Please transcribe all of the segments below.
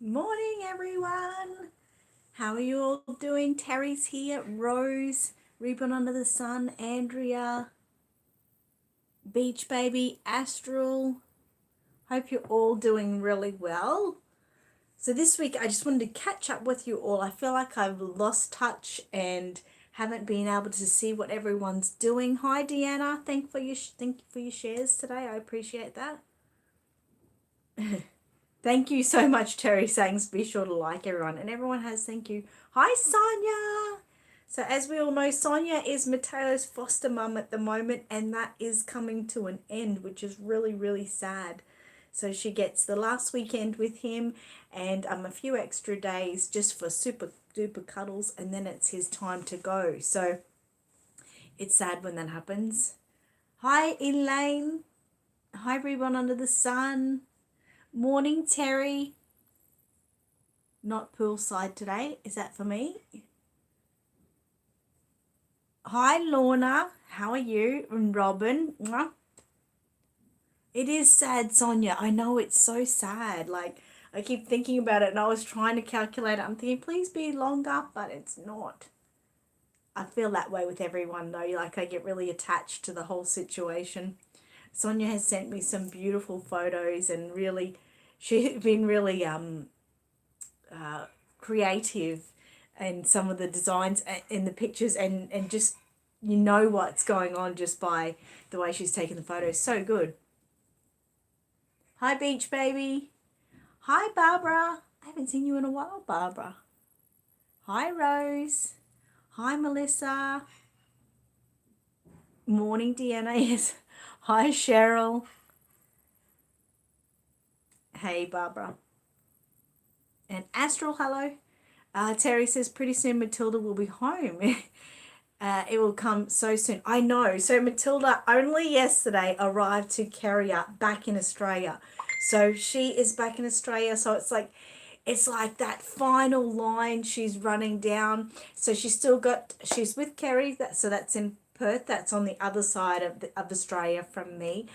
Morning, everyone. How are you all doing? Terry's here, Rose, Reborn Under the Sun, Andrea, Beach Baby, Astral. Hope you're all doing really well. So this week I just wanted to catch up with you all. I feel like I've lost touch and haven't been able to see what everyone's doing. Hi, Deanna. Thank you for your shares today. I appreciate that. Thank you so much, Terry, saying be sure to like everyone. And everyone has, thank you. Hi, Sonia. So as we all know, Sonia is Mateo's foster mum at the moment, and that is coming to an end, which is really, really sad. So she gets the last weekend with him and a few extra days just for super duper cuddles, and then it's his time to go. So it's sad when that happens. Hi, Elaine. Hi, everyone under the sun. Morning, Terry. Not poolside today. Is that for me? Hi, Lorna. How are you? And Robin. It is sad, Sonia. I know it's so sad. Like, I keep thinking about it and I was trying to calculate it. I'm thinking, please be longer, but it's not. I feel that way with everyone, though. Like, I get really attached to the whole situation. Sonia has sent me some beautiful photos and really, she's been really creative in some of the designs in the pictures, and just you know what's going on just by the way she's taken the photos. So good. Hi, Beach Baby. Hi, Barbara. I haven't seen you in a while, Barbara. Hi, Rose. Hi, Melissa. Morning, Deanna. Yes. Hi, Cheryl. Hey, Barbara. And Astral, hello. Terry says, pretty soon Matilda will be home. It will come so soon. I know. So Matilda only yesterday arrived to Carrier back in Australia. So she is back in Australia. So it's like that final line she's running down. So she's with Kerry. So that's in Perth. That's on the other side of Australia from me.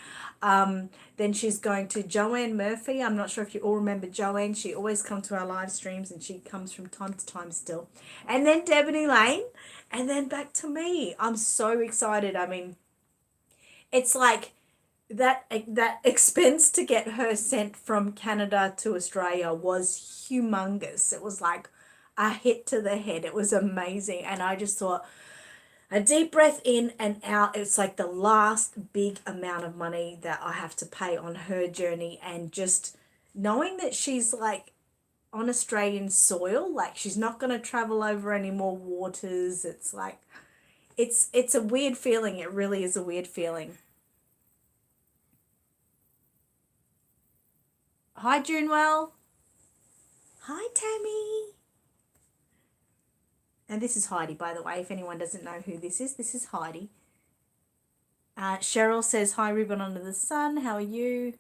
Then she's going to Joanne Murphy. I'm not sure if you all remember Joanne. She always comes to our live streams and she comes from time to time still. And then Debony Lane, and then back to me. I'm so excited. I mean, it's like that expense to get her sent from Canada to Australia was humongous. It was like a hit to the head. It was amazing. And I just thought, a deep breath in and out. It's like the last big amount of money that I have to pay on her journey, and just knowing that she's like on Australian soil, like she's not going to travel over any more waters. It's like it's a weird feeling. It really is a weird feeling. Hi, Junewell. Hi, Tammy. And this is Heidi, by the way, if anyone doesn't know who this is Heidi. Cheryl says, hi, Ribbon Under the Sun. How are you?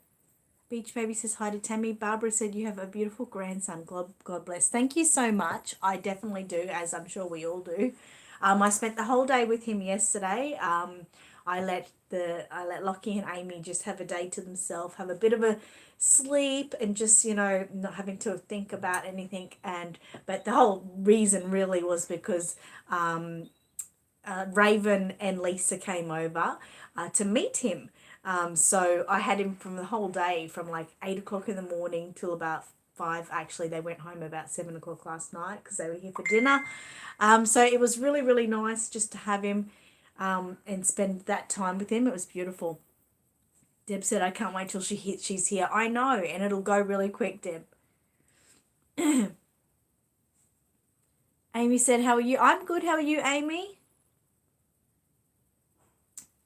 Beach Baby says hi to Tammy. Barbara said you have a beautiful grandson. God bless. Thank you so much. I definitely do, as I'm sure we all do. I spent the whole day with him yesterday. I let Lockie and Amy just have a day to themselves, have a bit of a sleep, and just not having to think about anything. But the whole reason really was because Raven and Lisa came over to meet him. So I had him from the whole day, from like 8 o'clock in the morning till about 5. Actually, they went home about 7 o'clock last night because they were here for dinner. So it was really, really nice just to have him and spend that time with him. It was beautiful. Deb said, I can't wait till she's here. I know, and it'll go really quick, Deb. Amy said, how are you? I'm good. How are you, Amy?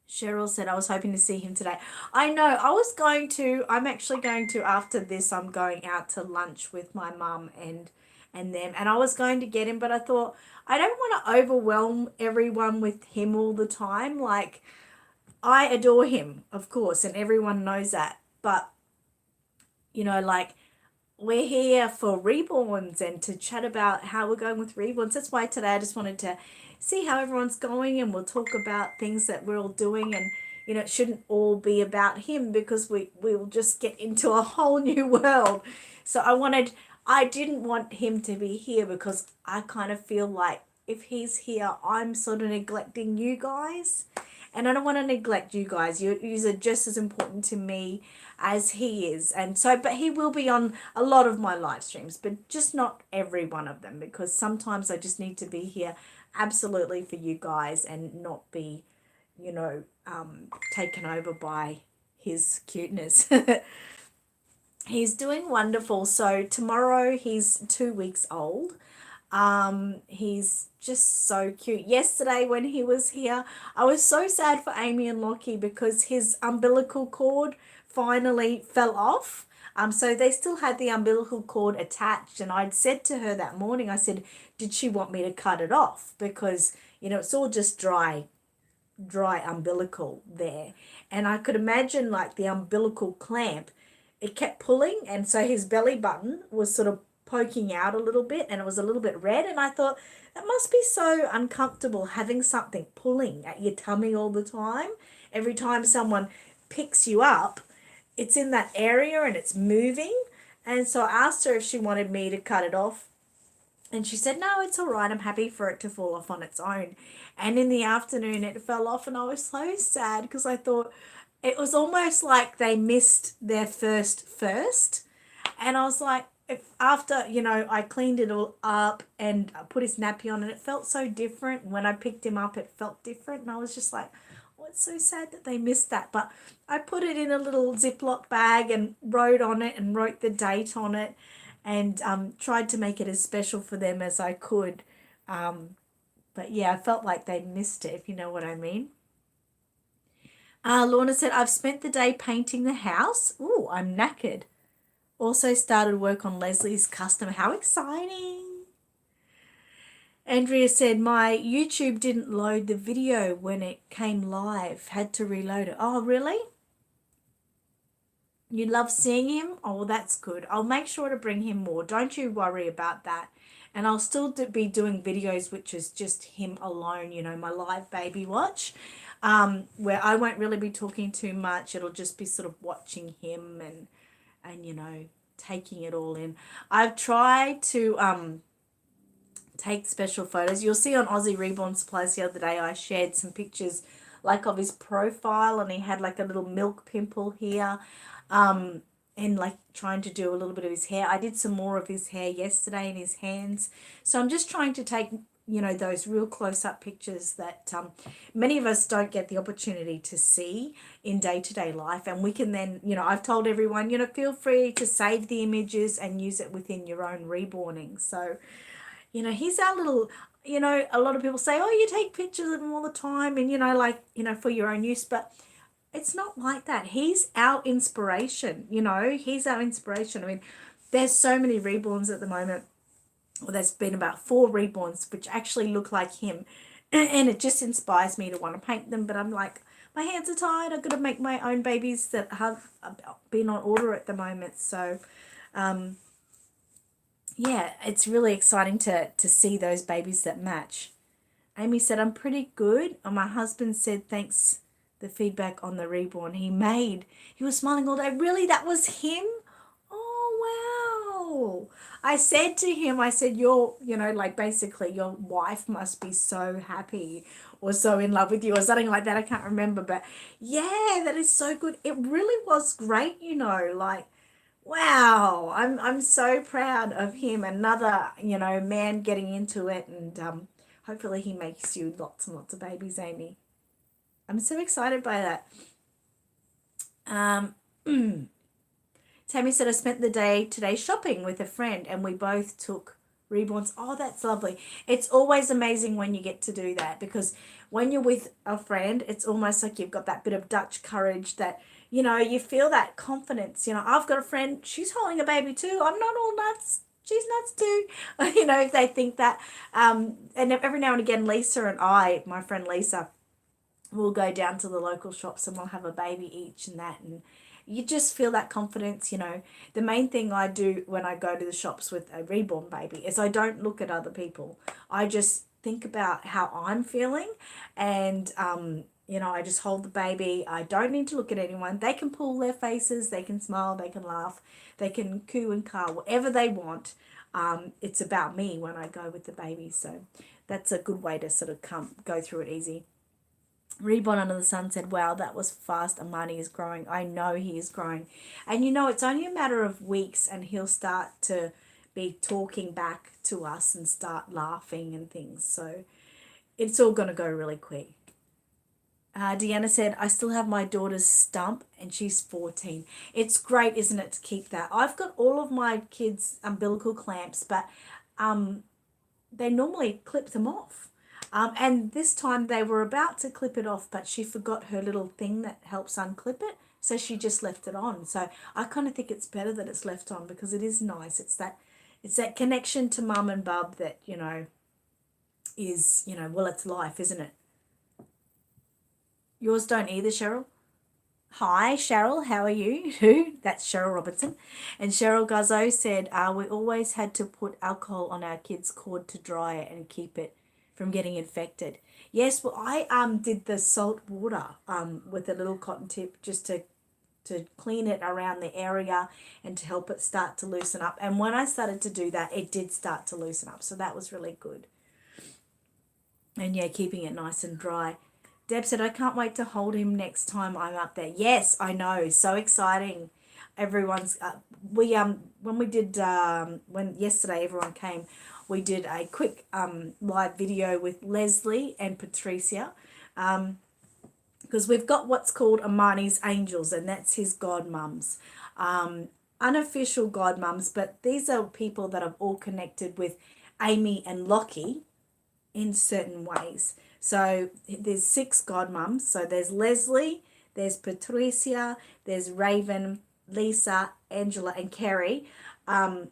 Cheryl said, I was hoping to see him today. I know. I'm actually going to, after this, I'm going out to lunch with my mum and them. And I was going to get him, but I thought, I don't want to overwhelm everyone with him all the time. Like, I adore him, of course, and everyone knows that. But, like, we're here for Reborns and to chat about how we're going with Reborns. That's why today I just wanted to see how everyone's going, and we'll talk about things that we're all doing. And it shouldn't all be about him, because we'll just get into a whole new world. So I didn't want him to be here because I kind of feel like if he's here, I'm sort of neglecting you guys. And I don't want to neglect you guys. You are just as important to me as he is. And so, but he will be on a lot of my live streams, but just not every one of them, because sometimes I just need to be here absolutely for you guys and not be, taken over by his cuteness. He's doing wonderful. So tomorrow he's 2 weeks old. He's just so cute. Yesterday when he was here, I was so sad for Amy and Lockie because his umbilical cord finally fell off. So they still had the umbilical cord attached, and I'd said to her that morning, I said, did she want me to cut it off? Because, it's all just dry umbilical there. And I could imagine like the umbilical clamp, it kept pulling, and so his belly button was sort of poking out a little bit, and it was a little bit red, and I thought that must be so uncomfortable having something pulling at your tummy all the time. Every time someone picks you up, it's in that area and it's moving. And so I asked her if she wanted me to cut it off, and she said, no, it's all right. I'm happy for it to fall off on its own. And in the afternoon, it fell off, and I was so sad because I thought it was almost like they missed their first. And I was like, if after, I cleaned it all up and I put his nappy on, and it felt so different. When I picked him up, it felt different. And I was just like, oh, it's so sad that they missed that. But I put it in a little Ziploc bag and wrote on it and wrote the date on it, and tried to make it as special for them as I could. But yeah, I felt like they missed it, if you know what I mean. Lorna said, I've spent the day painting the house. Ooh, I'm knackered. Also started work on Leslie's custom. How exciting. Andrea said, my YouTube didn't load the video when it came live. Had to reload it. Oh, really? You love seeing him? Oh, well, that's good. I'll make sure to bring him more. Don't you worry about that. And I'll still be doing videos which is just him alone, my live baby watch, where I won't really be talking too much. It'll just be sort of watching him and taking it all in. I've tried to take special photos. You'll see on Aussie Reborn Supplies the other day I shared some pictures like of his profile, and he had like a little milk pimple here. And like trying to do a little bit of his hair. I did some more of his hair yesterday in his hands. So I'm just trying to take, those real close-up pictures that many of us don't get the opportunity to see in day-to-day life. And we can then, I've told everyone, feel free to save the images and use it within your own reborning. So, he's our little, a lot of people say, oh, you take pictures of him all the time and, for your own use. But it's not like that. He's our inspiration, he's our inspiration. I mean, there's so many reborns at the moment. Well, there's been about 4 reborns which actually look like him. And it just inspires me to want to paint them. But I'm like, my hands are tied. I've got to make my own babies that have been on order at the moment. So, yeah, it's really exciting to see those babies that match. Amy said, I'm pretty good. And my husband said, thanks the feedback on the reborn he made. He was smiling all day. Really? That was him? Oh, wow. I said to him, you're, basically your wife must be so happy or so in love with you or something like that. I can't remember. But yeah, that is so good. It really was great, wow. I'm so proud of him. Another, man getting into it, and hopefully he makes you lots and lots of babies, Amy. I'm so excited by that. Tammy said, I spent the day today shopping with a friend and we both took reborns. Oh, that's lovely. It's always amazing when you get to do that, because when you're with a friend, it's almost like you've got that bit of Dutch courage that, you feel that confidence. I've got a friend, she's holding a baby too. I'm not all nuts. She's nuts too. If they think that. And every now and again, Lisa and I, my friend Lisa, we'll go down to the local shops and we'll have a baby each and that, and you just feel that confidence. The main thing I do when I go to the shops with a reborn baby is I don't look at other people. I just think about how I'm feeling, and You know, I just hold the baby. I don't need to look at anyone. They can pull their faces, they can smile, they can laugh, they can coo and caw, whatever they want. It's about me when I go with the baby. So that's a good way to sort of go through it easy. Reborn Under the Sun said, wow, that was fast. Amani is growing. I know he is growing. And you know, it's only a matter of weeks and he'll start to be talking back to us and start laughing and things. So it's all going to go really quick. Deanna said, I still have my daughter's stump and she's 14. It's great, isn't it, to keep that? I've got all of my kids' umbilical clamps, but they normally clip them off. And this time they were about to clip it off, but she forgot her little thing that helps unclip it. So she just left it on. So I kind of think it's better that it's left on because it is nice. It's that connection to mum and bub that, you know, is, you know, well, it's life, isn't it? Yours don't either, Cheryl. Hi, Cheryl. How are you? That's Cheryl Robertson. And Cheryl Guzzo said, we always had to put alcohol on our kids' cord to dry it and keep it from getting infected. Yes, well, I did the salt water with a little cotton tip just to clean it around the area and to help it start to loosen up. And when I started to do that, it did start to loosen up. So that was really good. And yeah, keeping it nice and dry. Deb said, I can't wait to hold him next time I'm up there. Yes, I know. So exciting. Everyone's, when we did, when yesterday everyone came, we did a quick live video with Leslie and Patricia because we've got what's called Amani's Angels, and that's his godmums. Unofficial godmums, but these are people that have all connected with Amy and Lockie in certain ways. So there's 6 godmums. So there's Leslie, there's Patricia, there's Raven, Lisa, Angela, and Kerry.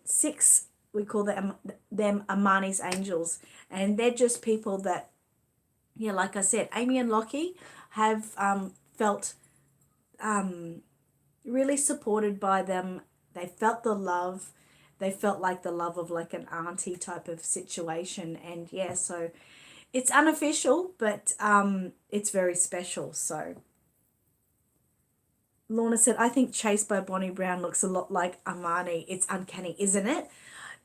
6, we call them Amani's Angels. And they're just people that, yeah, like I said, Amy and Lockie have felt really supported by them. They felt the love. They felt like the love of like an auntie type of situation. And yeah, so it's unofficial, but it's very special. So Lorna said, I think Chased by Bonnie Brown looks a lot like Amani. It's uncanny, isn't it?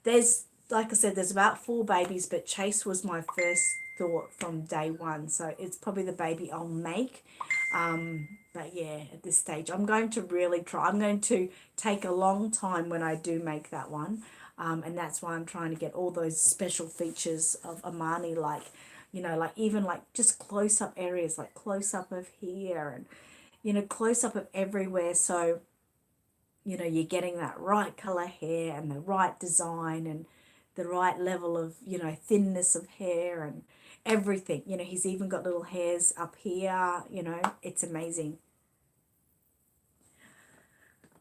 There's, like I said, there's about 4 babies, but Chase was my first thought from day one. So it's probably the baby I'll make. But yeah, at this stage, I'm going to really try. I'm going to take a long time when I do make that one. And that's why I'm trying to get all those special features of Amani, like, you know, like even like just close-up areas, like close-up of here and, you know, close-up of everywhere. So, you know, you're getting that right color hair and the right design and the right level of, you know, thinness of hair and everything. You know, he's even got little hairs up here, you know, it's amazing.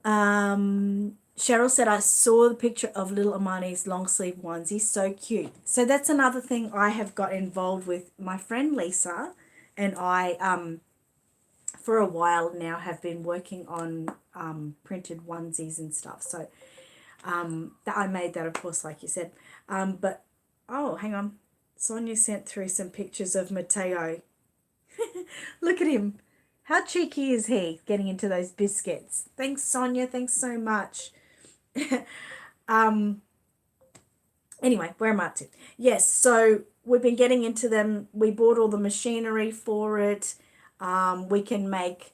Cheryl said, I saw the picture of little Amani's long sleeve onesie, so cute. So that's another thing I have got involved with. My friend Lisa and I, for a while now, have been working on printed onesies and stuff. So that I made that, of course, like you said. But, oh, hang on. Sonia sent through some pictures of Mateo. Look at him. How cheeky is he getting into those biscuits? Thanks, Sonia. Thanks so much. Anyway, where am I up to? Yes, so we've been getting into them. We bought all the machinery for it. We can make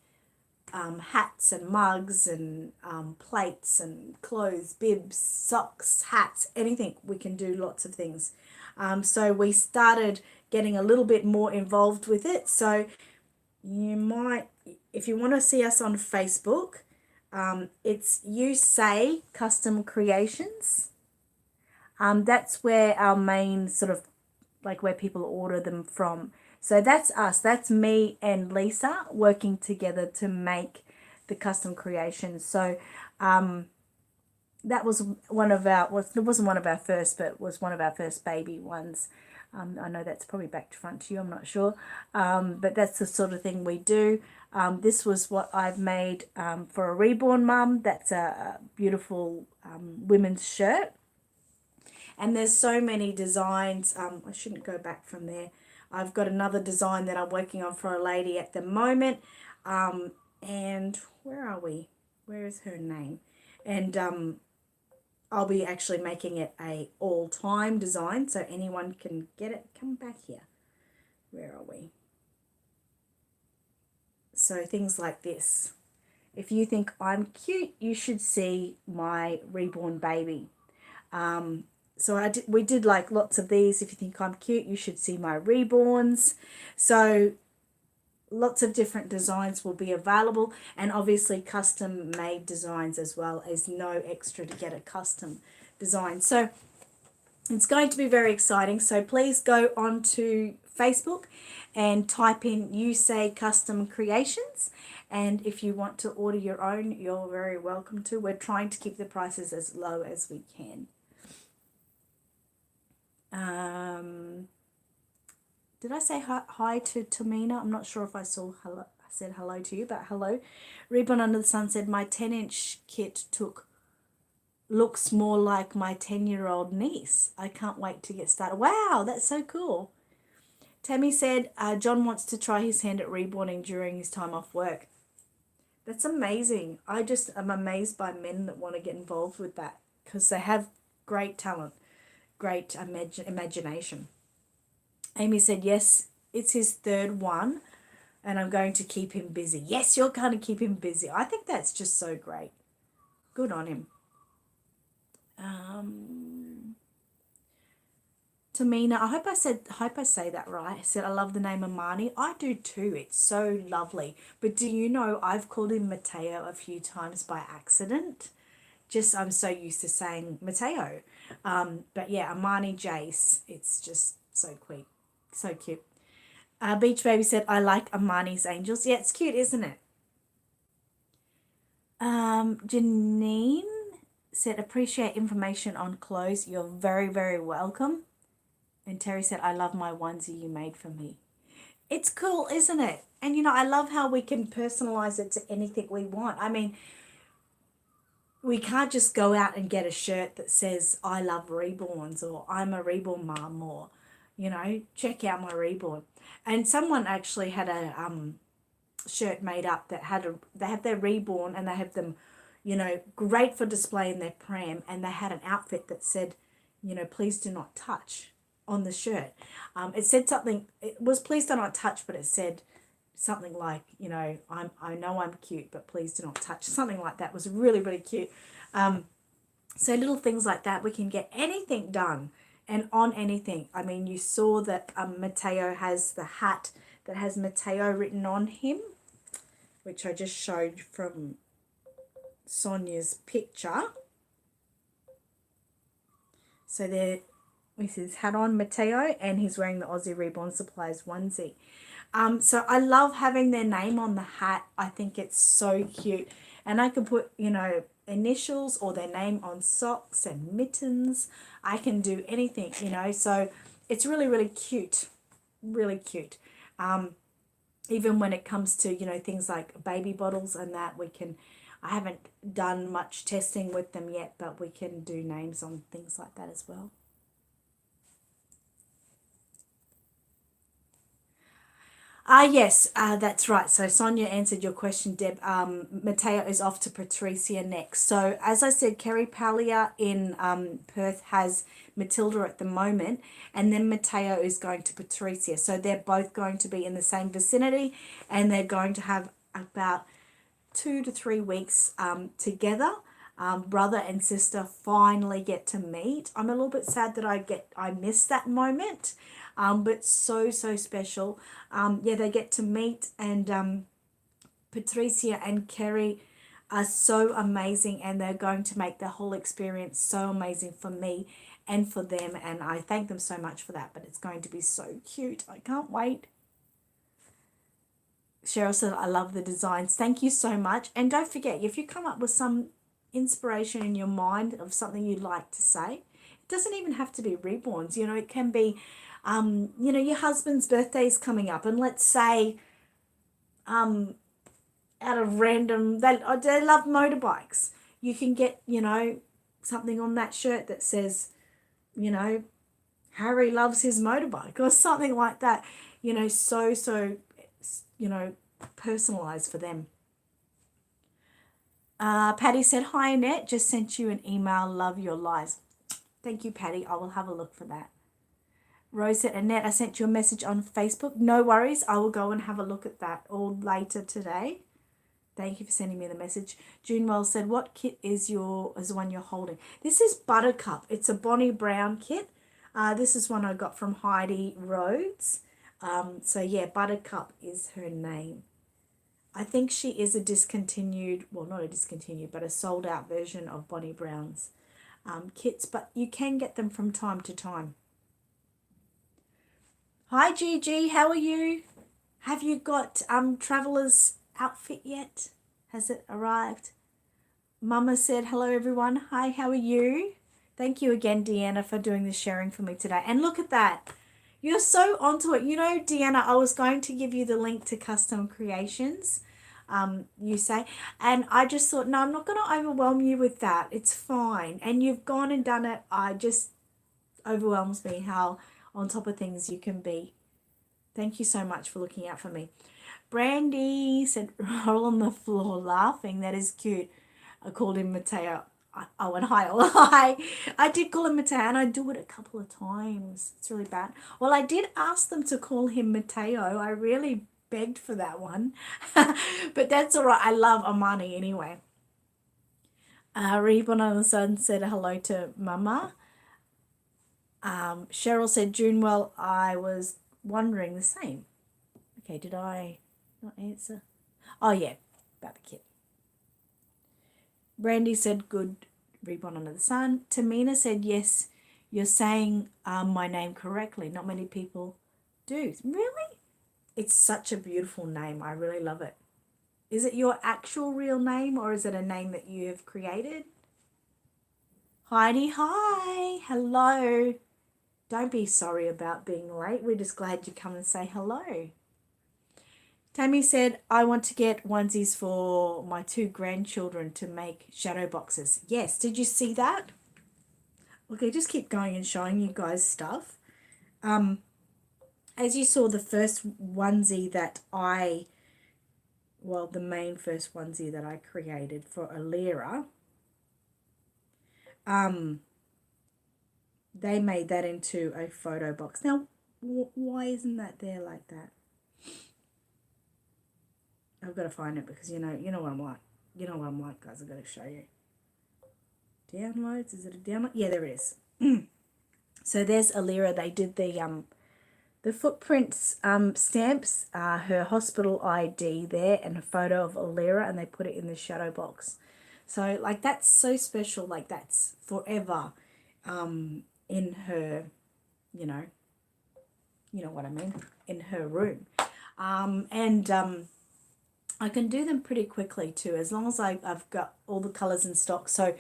hats and mugs and plates and clothes, bibs, socks, hats, anything. We can do lots of things. So we started getting a little bit more involved with it. So you might, if you want to see us on Facebook, it's You Say Custom Creations. That's where our main sort of, like where people order them from. So that's us. That's me and Lisa working together to make the custom creations. So that was one of our, well, it wasn't one of our first, but was one of our first baby ones. I know that's probably back to front to you, I'm not sure. But that's the sort of thing we do. This was what I've made for a Reborn mum. That's a beautiful women's shirt. And there's so many designs. I shouldn't go back from there. I've got another design that I'm working on for a lady at the moment. And where are we? Where is her name? And I'll be actually making it a all-time design so anyone can get it. Come back here. Where are we? So things like this. If you think I'm cute, you should see my reborn baby. So we did like lots of these. If you think I'm cute, you should see my reborns. So lots of different designs will be available, and obviously custom made designs as well. As no extra to get a custom design. So it's going to be very exciting. So please go on to Facebook and type in You Say Custom Creations. And if you want to order your own, you're very welcome to. We're trying to keep the prices as low as we can. Did I say hi to Tamina? I'm not sure if I saw hello. I said hello to you, but hello. Reborn Under the Sun said my 10-inch kit looks more like my 10-year-old niece. I can't wait to get started. Wow, that's so cool. Tammy said John wants to try his hand at reborning during his time off work. That's amazing. I just am amazed by men that want to get involved with that because they have great talent, great imagination. Amy said, yes, it's his third one and I'm going to keep him busy. Yes, you're going to keep him busy. I think that's just so great. Good on him. Tamina, I hope I say that right. I said I love the name Amani. I do too. It's so lovely. But do you know I've called him Mateo a few times by accident? Just I'm so used to saying Mateo. But yeah, Amani Jace. It's just so cute. So cute. Beach Baby said, I like Amani's Angels. Yeah, it's cute, isn't it? Janine said, appreciate information on clothes. You're very, very welcome. And Terry said, I love my onesie you made for me. It's cool, isn't it? And, you know, I love how we can personalize it to anything we want. I mean, we can't just go out and get a shirt that says, I love reborns or I'm a reborn mom or, you know, check out my reborn. And someone actually had a shirt made up that they have their reborn and they have them, you know, great for display in their pram, and they had an outfit that said, you know, please do not touch on the shirt. It said something, it was please do not touch, but it said something like, you know, I know I'm cute, but please do not touch. Something like that. It was really, really cute. So little things like that, we can get anything done and on anything. I mean, you saw that Mateo has the hat that has Mateo written on him, which I just showed from Sonia's picture. So there, with his hat on, Mateo, and he's wearing the Aussie Reborn Supplies onesie. So I love having their name on the hat. I think it's so cute. And I can put, you know, initials or their name on socks and mittens. I can do anything, you know. So it's really, really cute. Really cute. Even when it comes to, you know, things like baby bottles and that, I haven't done much testing with them yet, but we can do names on things like that as well. Yes, that's right. So Sonia answered your question, Deb. Mateo is off to Patricia next. So as I said, Kerry Palia in Perth has Matilda at the moment, and then Mateo is going to Patricia. So they're both going to be in the same vicinity, and they're going to have about 2 to 3 weeks together. Brother and sister finally get to meet. I'm a little bit sad that I missed that moment. But so special. Yeah, they get to meet, and Patricia and Kerry are so amazing, and they're going to make the whole experience so amazing for me and for them, and I thank them so much for that. But it's going to be so cute. I can't wait. Cheryl said, I love the designs. Thank you so much. And don't forget, if you come up with some inspiration in your mind of something you'd like to say, it doesn't even have to be reborns. You know, it can be you know, your husband's birthday is coming up, and let's say out of random, they love motorbikes. You can get, you know, something on that shirt that says, you know, Harry loves his motorbike or something like that. you know, so, you know, personalized for them. Patty said, hi, Annette. Just sent you an email. Love your lies. Thank you, Patty. I will have a look for that. Rose said, Annette, I sent you a message on Facebook. No worries. I will go and have a look at that all later today. Thank you for sending me the message. Junewell said, what kit is the one you're holding? This is Buttercup. It's a Bonnie Brown kit. This is one I got from Heidi Rhodes. So yeah, Buttercup is her name. I think she is a discontinued, well, not a discontinued, but a sold out version of Bonnie Brown's kits, but you can get them from time to time. Hi, Gigi, how are you? Have you got Traveler's outfit yet? Has it arrived? Mama said, hello, everyone. Hi, how are you? Thank you again, Deanna, for doing the sharing for me today. And look at that. You're so onto it. You know, Deanna, I was going to give you the link to Custom Creations, you say, and I just thought, no, I'm not going to overwhelm you with that. It's fine. And you've gone and done it. I just overwhelms me how on top of things you can be. Thank you so much for looking out for me. Brandy said, roll on the floor laughing. That is cute. I called him Mateo. Oh, and hi, all. Hi. I did call him Mateo, and I do it a couple of times. It's really bad. Well, I did ask them to call him Mateo. I really begged for that one. But that's all right. I love Amani anyway. Reborn on the Sun said hello to Mama. Cheryl said, Junewell, I was wondering the same. Okay, did I not answer? Oh, yeah, about the kit. Brandy said, good, Reborn under the Sun. Tamina said, yes, you're saying my name correctly. Not many people do. Really? It's such a beautiful name. I really love it. Is it your actual real name or is it a name that you have created? Heidi, hi. Hello. Don't be sorry about being late. We're just glad you come and say hello. Tammy said, I want to get onesies for my 2 grandchildren to make shadow boxes. Yes, did you see that? Okay, just keep going and showing you guys stuff. As you saw, the first onesie that the main first onesie that I created for Alira, they made that into a photo box. Now, why isn't that there like that? I've got to find it because you know what I'm like. You know what I'm like, guys. I've got to show you. Downloads. Is it a download? Yeah, there it is. So there's Alira. They did the footprints stamps, her hospital ID there, and a photo of Alira, and they put it in the shadow box. So like that's so special. Like that's forever, in her, you know what I mean, in her room, I can do them pretty quickly too, as long as I've got all the colours in stock. So,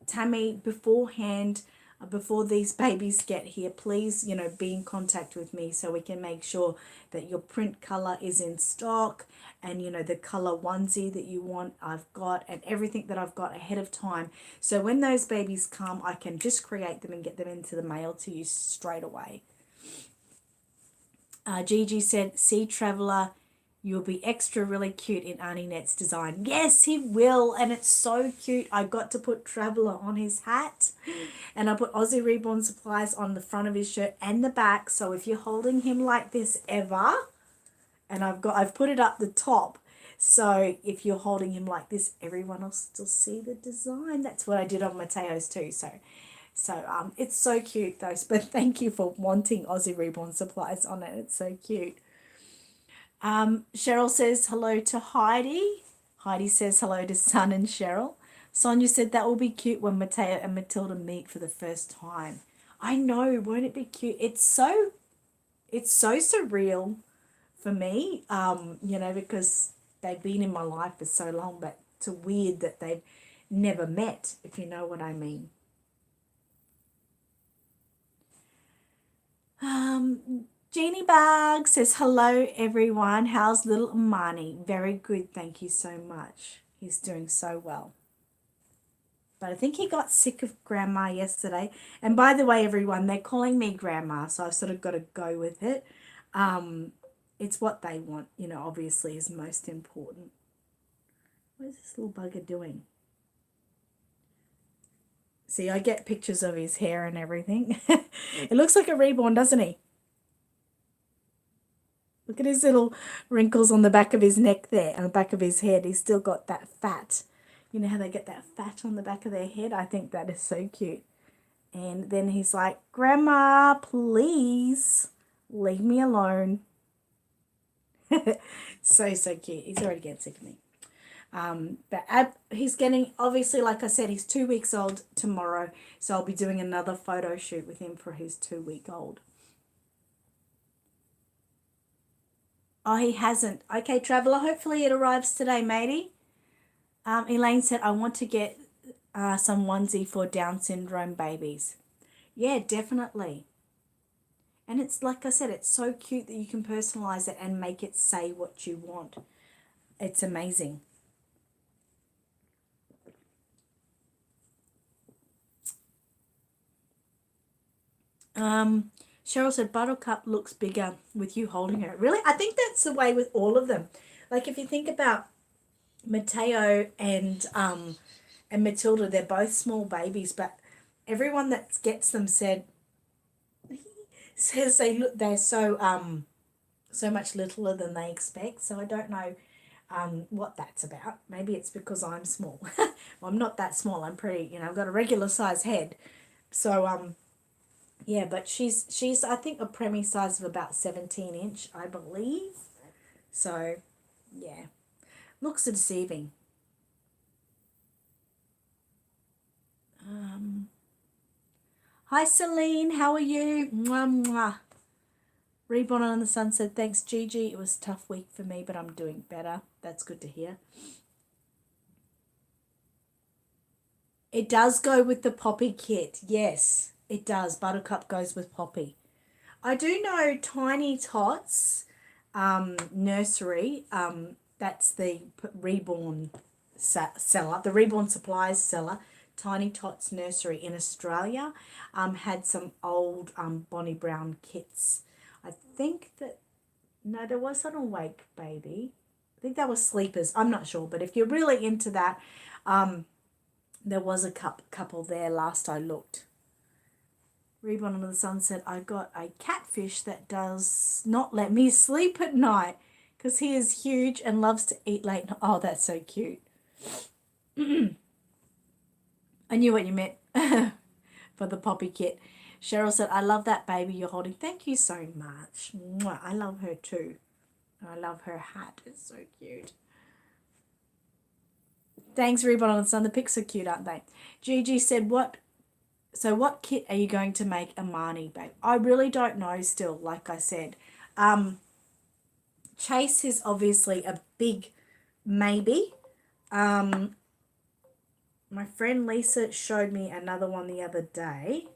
Tammy, beforehand, before these babies get here, please, be in contact with me so we can make sure that your print colour is in stock and, the colour onesie that you want, I've got, and everything that I've got ahead of time. So when those babies come, I can just create them and get them into the mail to you straight away. Gigi said, Sea Traveller, you'll be extra really cute in Auntie Net's design. Yes, he will. And it's so cute. I got to put Traveller on his hat. And I put Aussie Reborn supplies on the front of his shirt and the back. So if you're holding him like this ever, and I've put it up the top. So if you're holding him like this, everyone will still see the design. That's what I did on Mateo's too. So it's so cute though. But thank you for wanting Aussie Reborn supplies on it. It's so cute. Cheryl says hello to Heidi. Heidi says hello to Sun and Cheryl. Sonia said that will be cute when Mateo and Matilda meet for the first time. I know, won't it be cute? It's so surreal for me, because they've been in my life for so long, but it's weird that they've never met, if you know what I mean. Jeannie Bug says, hello, everyone. How's little Amani? Very good. Thank you so much. He's doing so well. But I think he got sick of Grandma yesterday. And by the way, everyone, they're calling me Grandma, so I've sort of got to go with it. It's what they want, obviously is most important. What is this little bugger doing? See, I get pictures of his hair and everything. It looks like a reborn, doesn't he? Look at his little wrinkles on the back of his neck there, and the back of his head. He's still got that fat. You know how they get that fat on the back of their head? I think that is so cute. And then he's like, Grandma, please leave me alone. So cute. He's already getting sick of me. But he's getting, obviously, like I said, he's 2 weeks old tomorrow. So I'll be doing another photo shoot with him for his 2-week-old. Oh, he hasn't. Okay, Traveller, hopefully it arrives today, matey. Elaine said, I want to get some onesie for Down syndrome babies. Yeah, definitely. And it's, like I said, it's so cute that you can personalize it and make it say what you want. It's amazing. Cheryl said, Buttercup looks bigger with you holding her. Really? I think that's the way with all of them. Like, if you think about Mateo and Matilda, they're both small babies, but everyone that gets them says they're so much littler than they expect. So I don't know what that's about. Maybe it's because I'm small. Well, I'm not that small. I'm pretty, I've got a regular size head. So yeah, but she's I think a preemie size of about 17-inch, I believe. So yeah, looks deceiving. Hi Celine, how are you? Mwah, mwah. Reborn on the Sun said, thanks Gigi. It was a tough week for me, but I'm doing better. That's good to hear. It does go with the Poppy kit. Yes, it does. Buttercup goes with Poppy. I do know Tiny Tots nursery. That's the Reborn seller, the Reborn Supplies seller. Tiny Tots Nursery in Australia had some old Bonnie Brown kits. I think that, no, there was an Awake Baby. I think that was Sleepers. I'm not sure, but if you're really into that, there was a couple there last I looked. Reborn under the Sun said, I got a catfish that does not let me sleep at night because he is huge and loves to eat late. Oh, that's so cute. I knew what you meant for the Poppy kit. Cheryl said, I love that baby you're holding. Thank you so much. Mwah. I love her too. I love her hat. It's so cute. Thanks, Reborn on the Sun. The pics are cute, aren't they? Gigi said, what kit are you going to make Amani, babe? I really don't know still, like I said. Chase is obviously a big maybe. My friend Lisa showed me another one the other day.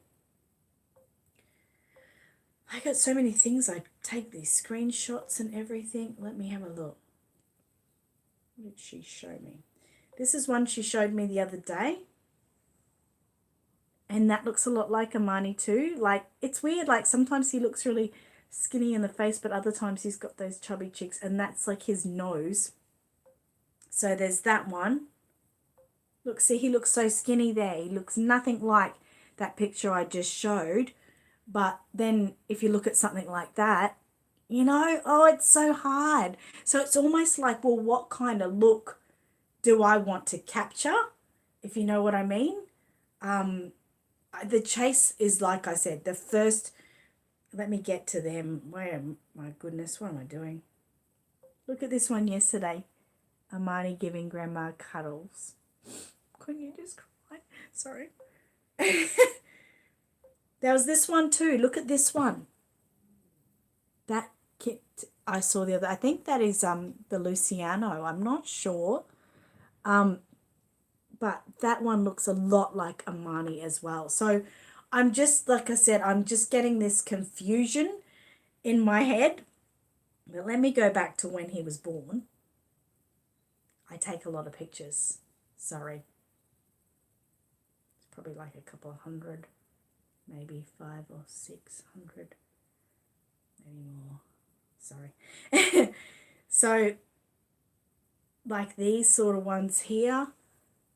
I got so many things. I take these screenshots and everything. Let me have a look. What did she show me? This is one she showed me the other day. And that looks a lot like Amani too. Like, it's weird. Like, sometimes he looks really skinny in the face, but other times he's got those chubby cheeks. And that's like his nose. So there's that one. Look, see, he looks so skinny there. He looks nothing like that picture I just showed. But then if you look at something like that, oh, it's so hard. So it's almost like, well, what kind of look do I want to capture, if you know what I mean? The Chase is, like I said, the first, let me get to them. My goodness, what am I doing? Look at this one yesterday. Amani giving Grandma cuddles. Couldn't you just cry? Sorry. There was this one too. Look at this one. That kit I saw the other. I think that is the Luciano. I'm not sure. But that one looks a lot like Amani as well. So I'm just, like I said, I'm just getting this confusion in my head. But let me go back to when he was born. I take a lot of pictures. Sorry. It's probably like a couple of hundred. Maybe 500 or 600, maybe more. Sorry. So like these sort of ones here,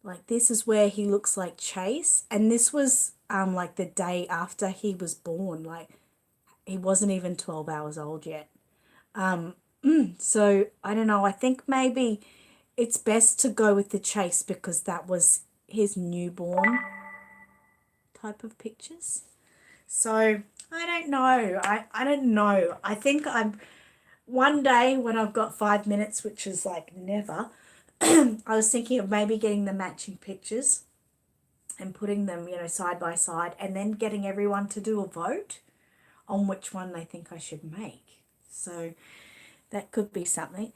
like this is where he looks like Chase, and this was like the day after he was born. Like he wasn't even 12 hours old yet. So I don't know, I think maybe it's best to go with the Chase because that was his newborn type of pictures. So I don't know. I don't know. I think I'm one day when I've got 5 minutes, which is like never, I was thinking of maybe getting the matching pictures and putting them, side by side, and then getting everyone to do a vote on which one they think I should make. So that could be something.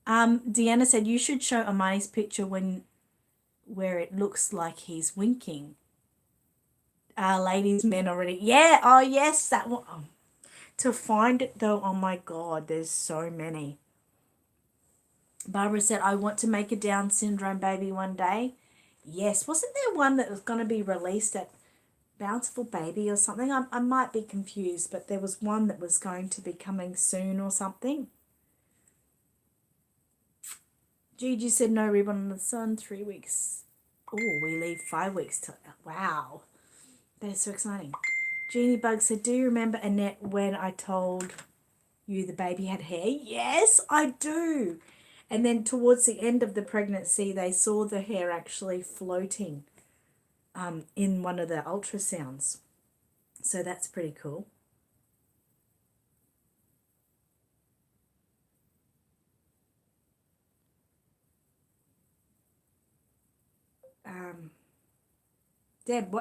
Deanna said you should show Amani's picture where it looks like he's winking. Ladies, men already. Yeah, oh yes, that one. Oh. To find it though, oh my God, there's so many. Barbara said, I want to make a Down syndrome baby one day. Yes, wasn't there one that was going to be released at Bountiful Baby or something? I might be confused, but there was one that was going to be coming soon or something. Gigi said no ribbon on the sun, 3 weeks. Oh, we leave 5 weeks till, wow. That is so exciting. Jeannie Bug said, do you remember, Annette, when I told you the baby had hair? Yes, I do. And then towards the end of the pregnancy, they saw the hair actually floating in one of the ultrasounds. So that's pretty cool. Deb,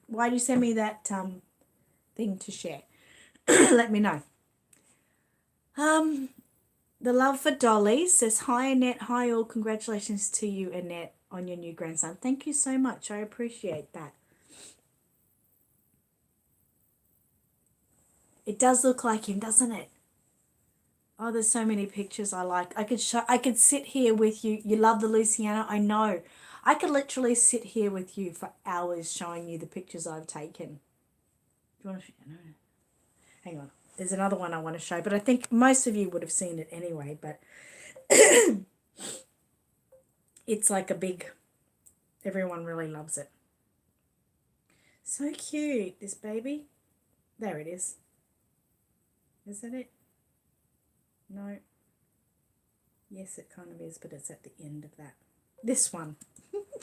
why do you send me that thing to share? Let me know. The Love for Dolly says, hi, Annette. Hi, all. Congratulations to you, Annette, on your new grandson. Thank you so much. I appreciate that. It does look like him, doesn't it? Oh, there's so many pictures I like. I could sit here with you. You love the Luciana? I know. I could literally sit here with you for hours showing you the pictures I've taken. Do you want to? No. Hang on. There's another one I want to show, but I think most of you would have seen it anyway, but it's like a big, everyone really loves it. So cute, this baby. There it is. Is that it? No. Yes, it kind of is, but it's at the end of that. This one. Look at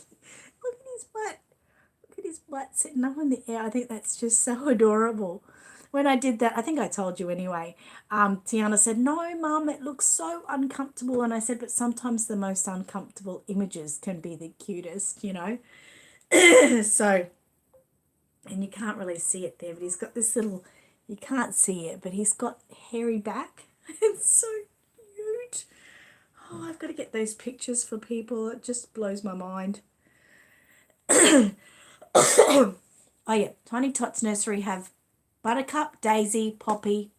his butt. Look at his butt sitting up in the air. I think that's just so adorable. When I did that, I think I told you anyway, Tiana said, no, Mum, it looks so uncomfortable. And I said, but sometimes the most uncomfortable images can be the cutest, So, and you can't really see it there, but he's got this little, you can't see it, but he's got hairy back. It's so cute. Oh, I've got to get those pictures for people. It just blows my mind. Oh, yeah. Tiny Tots Nursery have Buttercup, Daisy, Poppy,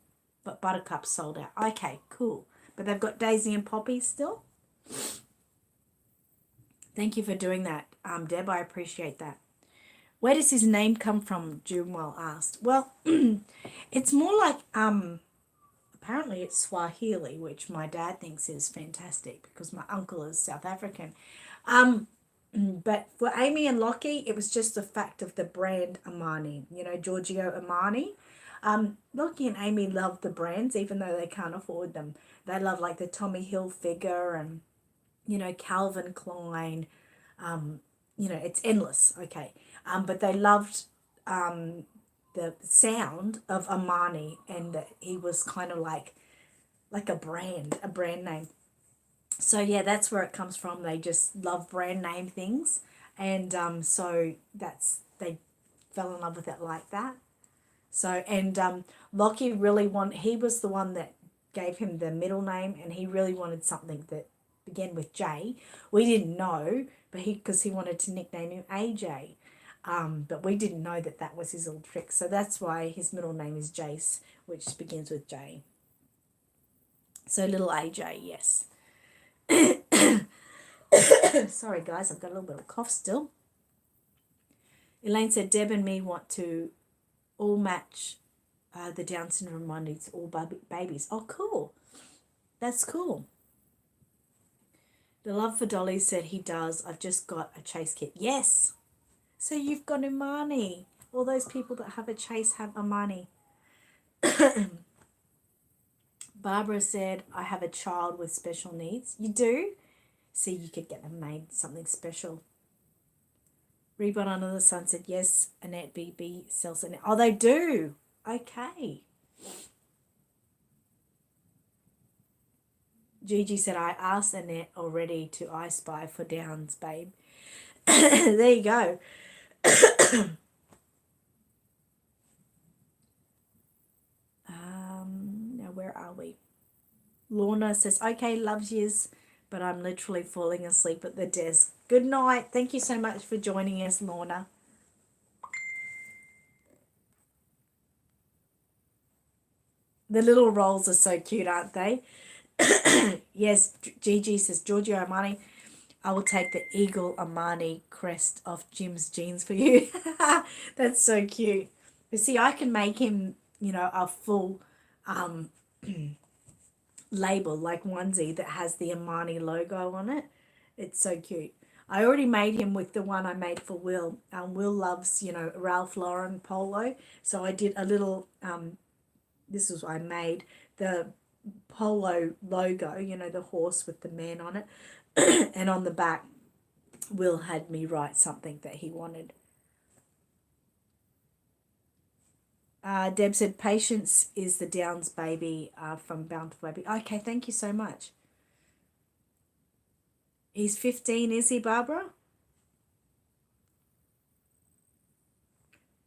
but Buttercup's sold out. Okay, cool. But they've got Daisy and Poppy still. Thank you for doing that, Deb. I appreciate that. Where does his name come from? Junewell asked. Well, it's more like apparently it's Swahili, which my dad thinks is fantastic because my uncle is South African. But for Amy and Lockie, it was just the fact of the brand Armani, Giorgio Armani. Lockie and Amy love the brands, even though they can't afford them. They love like the Tommy Hilfiger and, Calvin Klein. It's endless, okay. But they loved the sound of Armani, and that he was kind of like a brand name. So yeah, that's where it comes from. They just love brand name things, and so they fell in love with it like that. So and Lockie he was the one that gave him the middle name, and he really wanted something that began with J. We didn't know, but because he wanted to nickname him AJ, but we didn't know that was his little trick. So that's why his middle name is Jace, which begins with J. So little AJ, yes. Sorry guys, I've got a little bit of a cough still. Elaine said Deb and me want to all match the Down syndrome one is all babies. Oh, cool. That's cool. The Love for Dolly said he does. I've just got a Chase kit. Yes. So you've got Imani. All those people that have a Chase have Imani. Barbara said, I have a child with special needs. You do? See, you could get them made something special. Reborn Under the Sun said, yes, Annette BB sells it. Oh, they do. Okay. Gigi said, I asked Annette already to I Spy for Downs, babe. There you go. Now where are we? Lorna says, okay, loves yous, but I'm literally falling asleep at the desk. Good night. Thank you so much for joining us, Lorna. The little rolls are so cute, aren't they? Yes, Gigi says, Giorgio Armani, I will take the Eagle Armani crest off Jim's jeans for you. That's so cute. But see, I can make him, a full label, like onesie that has the Armani logo on it. It's so cute. I already made him with the one I made for Will. Will loves, Ralph Lauren polo. So I did a little, this is what I made, the polo logo, the horse with the man on it. And on the back, Will had me write something that he wanted. Deb said, Patience is the Downs baby from Bountiful Baby. Okay, thank you so much. He's 15, is he, Barbara?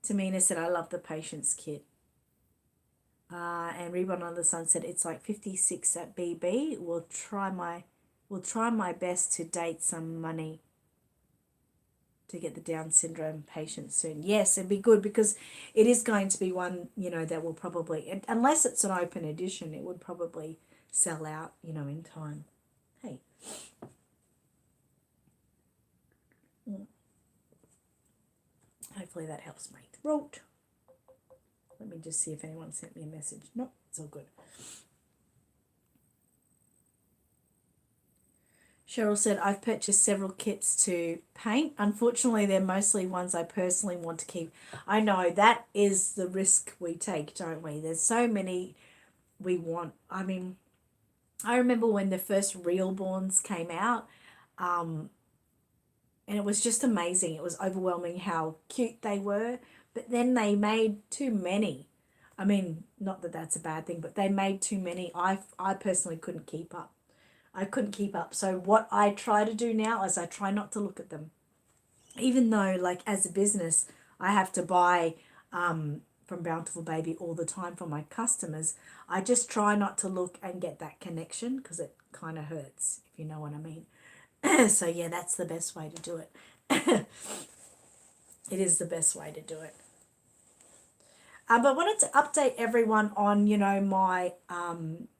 Tamina said, I love the Patience kit. And Reborn on the Sun said, it's like 56 at BB. We'll try my best to date some money to get the Down syndrome patient soon. Yes, it'd be good because it is going to be one, that will probably, unless it's an open edition, it would probably sell out, in time. Hey. Hopefully that helps my throat. Let me just see if anyone sent me a message. Nope, it's all good. Cheryl said, I've purchased several kits to paint. Unfortunately, they're mostly ones I personally want to keep. I know, that is the risk we take, don't we? There's so many we want. I mean, I remember when the first Reborns came out, and it was just amazing. It was overwhelming how cute they were, but then they made too many. I mean, not that that's a bad thing, but they made too many. I personally couldn't keep up. I couldn't keep up. So what I try to do now is I try not to look at them. Even though, like, as a business, I have to buy from Bountiful Baby all the time for my customers, I just try not to look and get that connection because it kind of hurts, if you know what I mean. So, yeah, that's the best way to do it. It is the best way to do it. But I wanted to update everyone on, my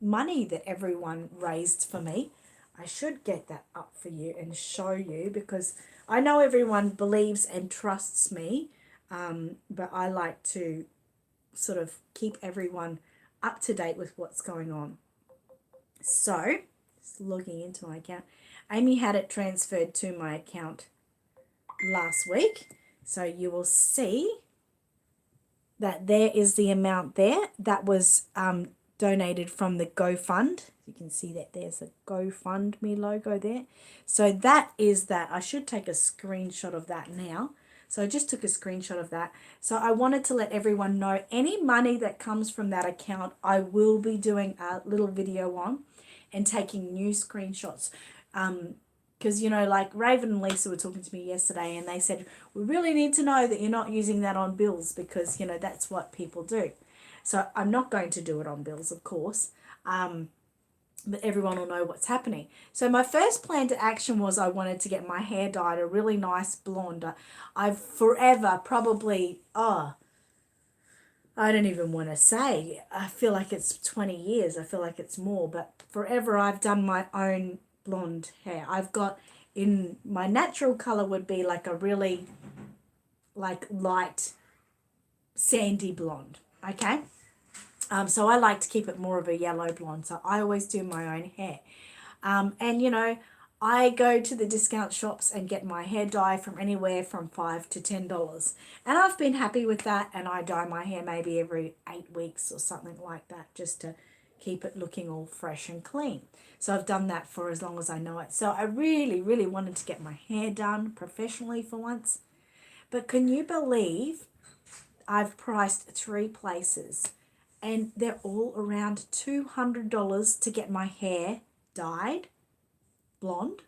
money that everyone raised for me. I should get that up for you and show you because I know everyone believes and trusts me, but I like to sort of keep everyone up to date with what's going on. So, just logging into my account. Amy had it transferred to my account last week. So you will see that there is the amount there that was donated from the GoFund. You can see that there's a GoFundMe logo there. So that is that. I should take a screenshot of that now. So I just took a screenshot of that. So I wanted to let everyone know any money that comes from that account, I will be doing a little video on and taking new screenshots. Because, like Raven and Lisa were talking to me yesterday and they said, we really need to know that you're not using that on bills because, that's what people do. So I'm not going to do it on bills, of course, but everyone will know what's happening. So my first plan to action was I wanted to get my hair dyed a really nice blonde. I've forever probably, I don't even want to say, I feel like it's 20 years, I feel like it's more, but forever I've done my own blonde hair. I've got, in my natural color would be like a really like light sandy blonde, okay? So I like to keep it more of a yellow blonde. So I always do my own hair. And I go to the discount shops and get my hair dye from anywhere from $5 to $10. And I've been happy with that. And I dye my hair maybe every 8 weeks or something like that, just to keep it looking all fresh and clean. So I've done that for as long as I know it. So I really, really wanted to get my hair done professionally for once. But can you believe I've priced 3 places and they're all around $200 to get my hair dyed blonde?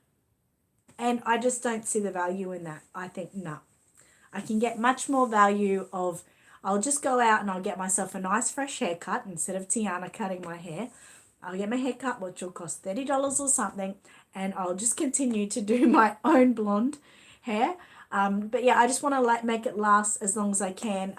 And I just don't see the value in that. I think, no. I can get much more value of, I'll just go out and I'll get myself a nice fresh haircut instead of Tiana cutting my hair. I'll get my hair cut, which will cost $30 or something, and I'll just continue to do my own blonde hair. But yeah, I just want to make it last as long as I can.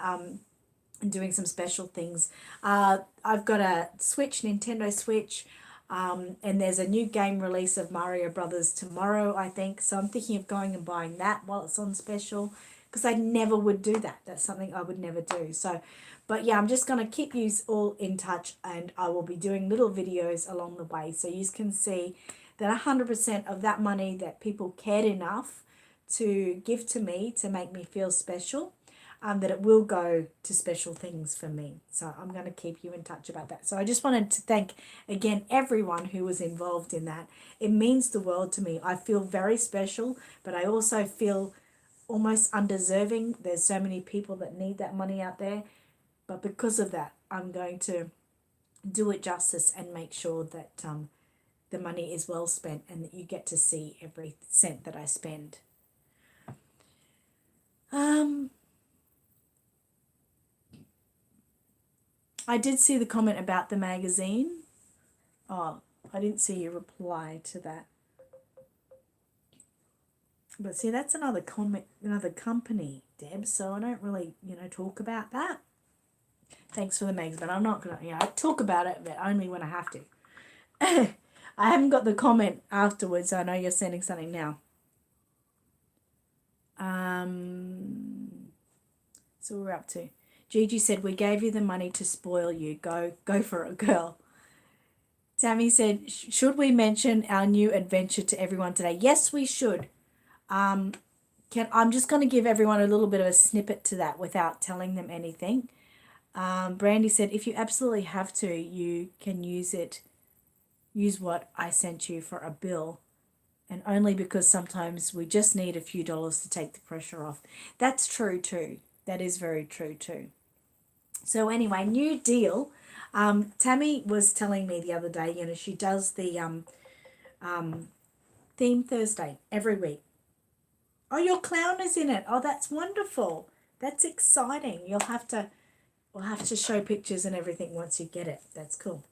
And doing some special things. I've got a Nintendo Switch, and there's a new game release of Mario Brothers tomorrow, I think. So I'm thinking of going and buying that while it's on special, because I never would do that. That's something I would never do. So, but yeah, I'm just going to keep you all in touch, and I will be doing little videos along the way so you can see that 100% of that money that people cared enough to give to me to make me feel special, that it will go to special things for me. So I'm going to keep you in touch about that. So I just wanted to thank again everyone who was involved in that. It means the world to me. I feel very special, but I also feel almost undeserving. There's so many people that need that money out there. But because of that, I'm going to do it justice and make sure that the money is well spent and that you get to see every cent that I spend. I did see the comment about the magazine. Oh, I didn't see you reply to that. But see, that's another company, Deb, so I don't really, talk about that. Thanks for the mags, but I'm not going to, I talk about it, but only when I have to. I haven't got the comment afterwards. I know you're sending something now. So we're up to. Gigi said, we gave you the money to spoil you. Go for it, girl. Tammy said, should we mention our new adventure to everyone today? Yes, we should. I'm just going to give everyone a little bit of a snippet to that without telling them anything. Brandy said, if you absolutely have to, you can use what I sent you for a bill. And only because sometimes we just need a few dollars to take the pressure off. That's true too. That is very true too. So anyway, new deal. Tammy was telling me the other day, she does the Theme Thursday every week. Oh, your clown is in it. Oh, that's wonderful. That's exciting. We'll have to show pictures and everything once you get it. That's cool.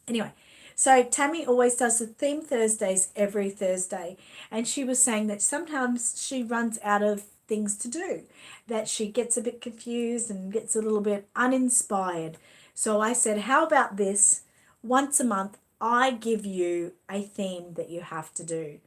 Anyway, so Tammy always does the Theme Thursdays every Thursday, and she was saying that sometimes she runs out of things to do, that she gets a bit confused and gets a little bit uninspired. So I said, how about this? Once a month, I give you a theme that you have to do.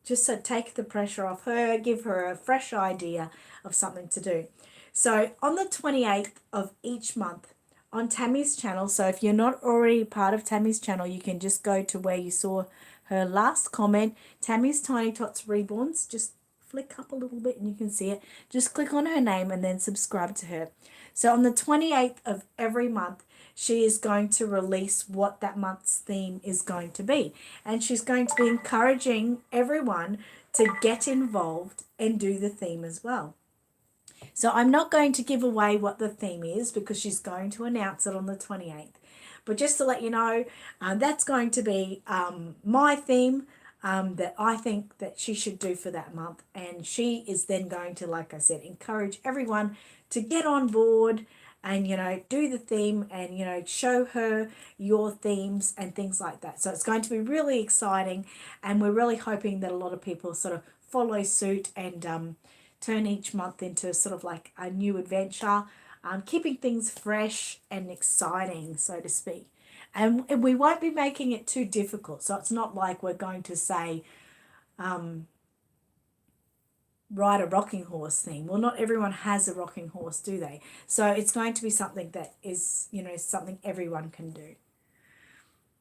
Just to take the pressure off her, give her a fresh idea of something to do. So on the 28th of each month on Tammy's channel, so if you're not already part of Tammy's channel, you can just go to where you saw her last comment, Tammy's Tiny Tots Reborns. Just flick up a little bit and you can see it. Just click on her name and then subscribe to her. So on the 28th of every month, she is going to release what that month's theme is going to be. And she's going to be encouraging everyone to get involved and do the theme as well. So I'm not going to give away what the theme is because she's going to announce it on the 28th. But just to let you know, that's going to be my theme that I think that she should do for that month. And she is then going to, like I said, encourage everyone to get on board and, do the theme and, show her your themes and things like that. So it's going to be really exciting, and we're really hoping that a lot of people sort of follow suit and turn each month into sort of like a new adventure, keeping things fresh and exciting, so to speak. And we won't be making it too difficult. So it's not like we're going to say, ride a rocking horse thing. Well, not everyone has a rocking horse, do they? So it's going to be something that is, something everyone can do.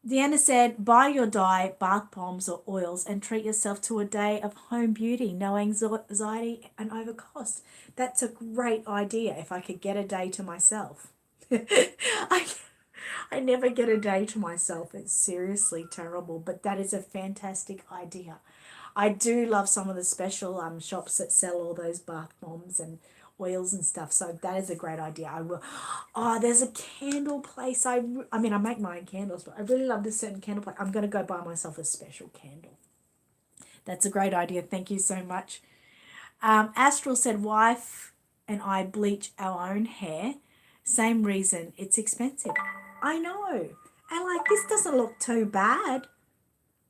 Deanna said, buy your dye, bath bombs or oils and treat yourself to a day of home beauty, no anxiety and overcost. That's a great idea if I could get a day to myself. I, I never get a day to myself. It's seriously terrible, but that is a fantastic idea. I do love some of the special shops that sell all those bath bombs and oils and stuff. So that is a great idea. I will. Oh, there's a candle place. I mean, I make my own candles, but I really love this certain candle place. I'm going to go buy myself a special candle. That's a great idea. Thank you so much. Astral said, wife and I bleach our own hair. Same reason. It's expensive. I know. And like, this doesn't look too bad.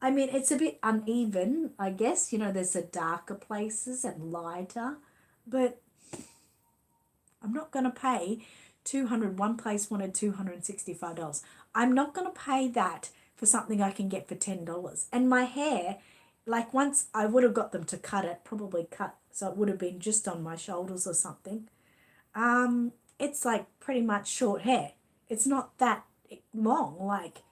I mean, it's a bit uneven, I guess. There's the darker places and lighter. But I'm not going to pay one place wanted $265. I'm not going to pay that for something I can get for $10. And my hair, like once I would have got them to cut it, probably cut, so it would have been just on my shoulders or something. It's like pretty much short hair. It's not that long. Like,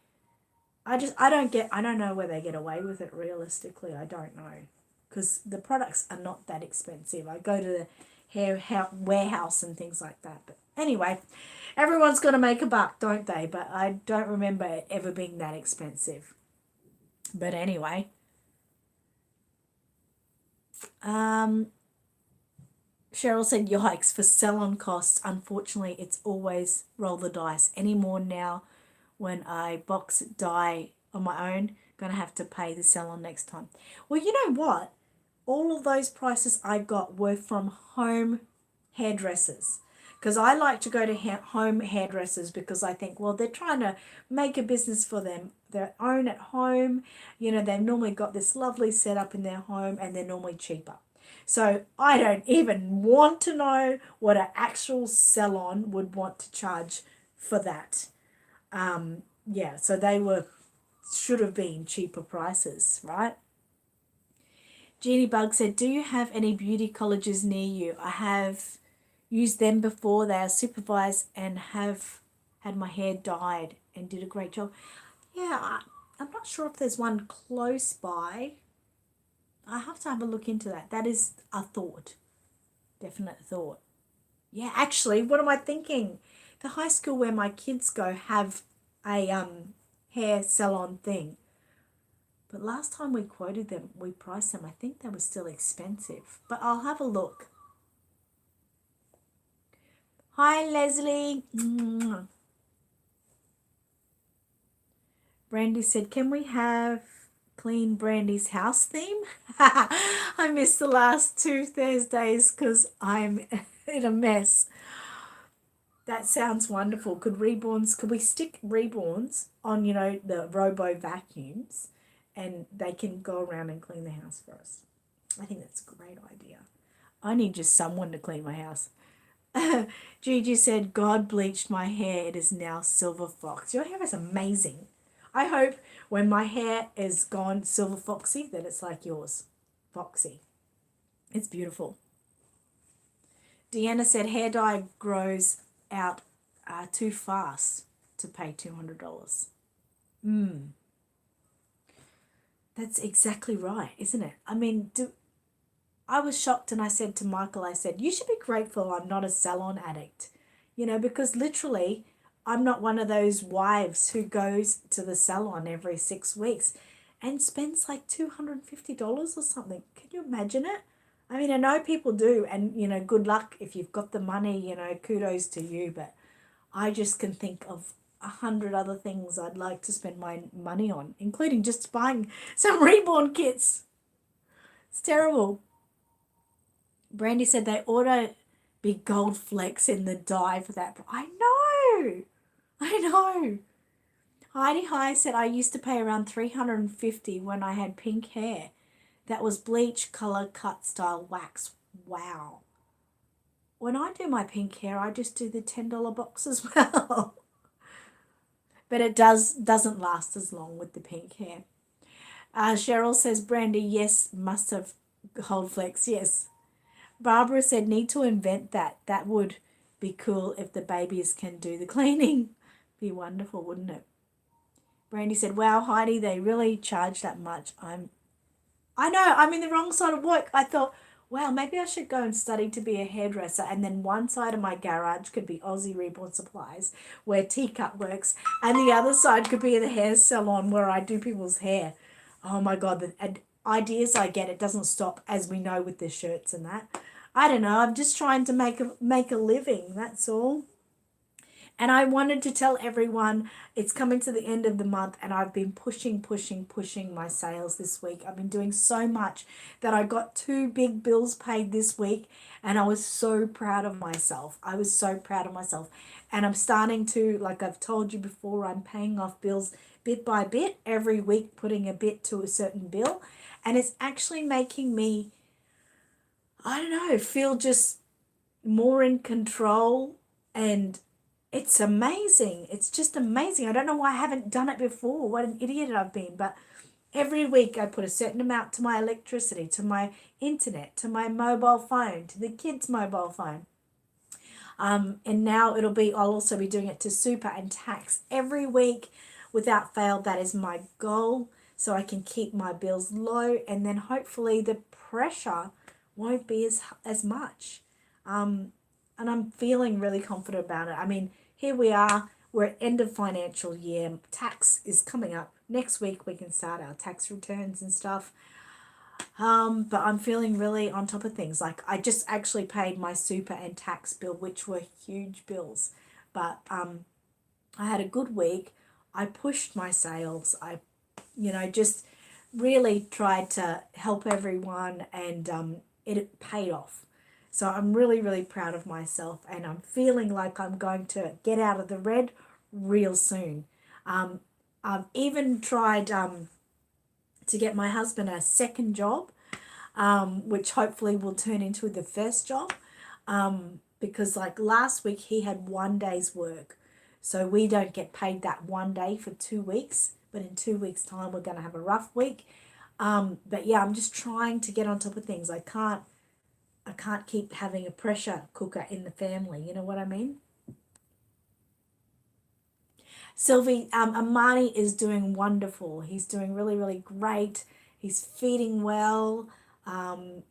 I don't know where they get away with it realistically. I don't know. Because the products are not that expensive. I go to the hair warehouse and things like that. But anyway, everyone's got to make a buck, don't they? But I don't remember it ever being that expensive. But anyway. Cheryl said, yikes, for salon costs. Unfortunately, it's always roll the dice. Anymore now, when I box dye on my own, going to have to pay the salon next time. Well, you know what? All of those prices I got were from home hairdressers. Because I like to go to home hairdressers because I think, well, they're trying to make a business for them, their own at home. They've normally got this lovely setup in their home and they're normally cheaper. So I don't even want to know what an actual salon would want to charge for that. So they should have been cheaper prices, right? Jeannie Bug said, do you have any beauty colleges near you? I have used them before. They are supervised and have had my hair dyed and did a great job. Yeah, I'm not sure if there's one close by. I have to have a look into that. That is a thought. Definite thought. Yeah, actually, what am I thinking? The high school where my kids go have a hair salon thing. But last time we quoted them, we priced them, I think they were still expensive. But I'll have a look. Hi, Leslie. Brandy said, can we have clean Brandy's house theme? I missed the last 2 Thursdays because I'm in a mess. That sounds wonderful. Could we stick Reborns on, the robo vacuums and they can go around and clean the house for us? I think that's a great idea. I need just someone to clean my house. Gigi said, God bleached my hair. It is now silver fox. Your hair is amazing. I hope when my hair is gone silver foxy that it's like yours. Foxy. It's beautiful. Deanna said, hair dye grows out too fast to pay $200. That's exactly right, isn't it? I mean, I was shocked and I said to Michael, I said, you should be grateful I'm not a salon addict, because literally I'm not one of those wives who goes to the salon every 6 weeks and spends like $250 or something. Can you imagine it? I mean, I know people do, and, good luck if you've got the money, kudos to you, but I just can think of 100 other things I'd like to spend my money on, including just buying some Reborn kits. It's terrible. Brandy said they ought to be gold flecks in the dye for that. I know. Heidi High said, I used to pay around $350 when I had pink hair. That was bleach, color, cut, style, wax. Wow. When I do my pink hair, I just do the $10 box as well. But it doesn't last as long with the pink hair. Cheryl says, Brandy, yes, must have gold flecks, yes. Barbara said, need to invent that. That would be cool if the babies can do the cleaning. Be wonderful, wouldn't it? Brandy said, wow, Heidi, they really charge that much. I know, I'm in the wrong side of work. I thought, wow, maybe I should go and study to be a hairdresser, and then one side of my garage could be Aussie Reborn Supplies, where Teacup works, and the other side could be the hair salon where I do people's hair. Oh my God, the ideas I get, it doesn't stop, as we know with the shirts and that. I don't know, I'm just trying to make a living, that's all. And I wanted to tell everyone it's coming to the end of the month, and I've been pushing my sales this week. I've been doing so much that I got 2 big bills paid this week, and I was so proud of myself. I was so proud of myself. And I'm starting to, like I've told you before, I'm paying off bills bit by bit, every week putting a bit to a certain bill. And it's actually making me, I don't know, feel just more in control, and it's amazing. It's just amazing. I don't know why I haven't done it before. What an idiot I've been. But every week I put a certain amount to my electricity, to my internet, to my mobile phone, to the kids' mobile phone. And now I'll also be doing it to super and tax every week without fail. That is my goal, so I can keep my bills low, and then hopefully the pressure won't be as much. And I'm feeling really confident about it. I mean, here we are, we're at end of financial year. Tax is coming up. Next week we can start our tax returns and stuff. But I'm feeling really on top of things. Like I just actually paid my super and tax bill, which were huge bills. But I had a good week. I pushed my sales. I, just really tried to help everyone, and it paid off. So I'm really, really proud of myself, and I'm feeling like I'm going to get out of the red real soon. I've even tried to get my husband a second job, which hopefully will turn into the first job, because like last week he had 1 day's work. So we don't get paid that 1 day for 2 weeks, but in 2 weeks' time we're going to have a rough week. But yeah, I'm just trying to get on top of things. I can't keep having a pressure cooker in the family. You know what I mean? Sylvie, Amani is doing wonderful. He's doing really, really great. He's feeding well.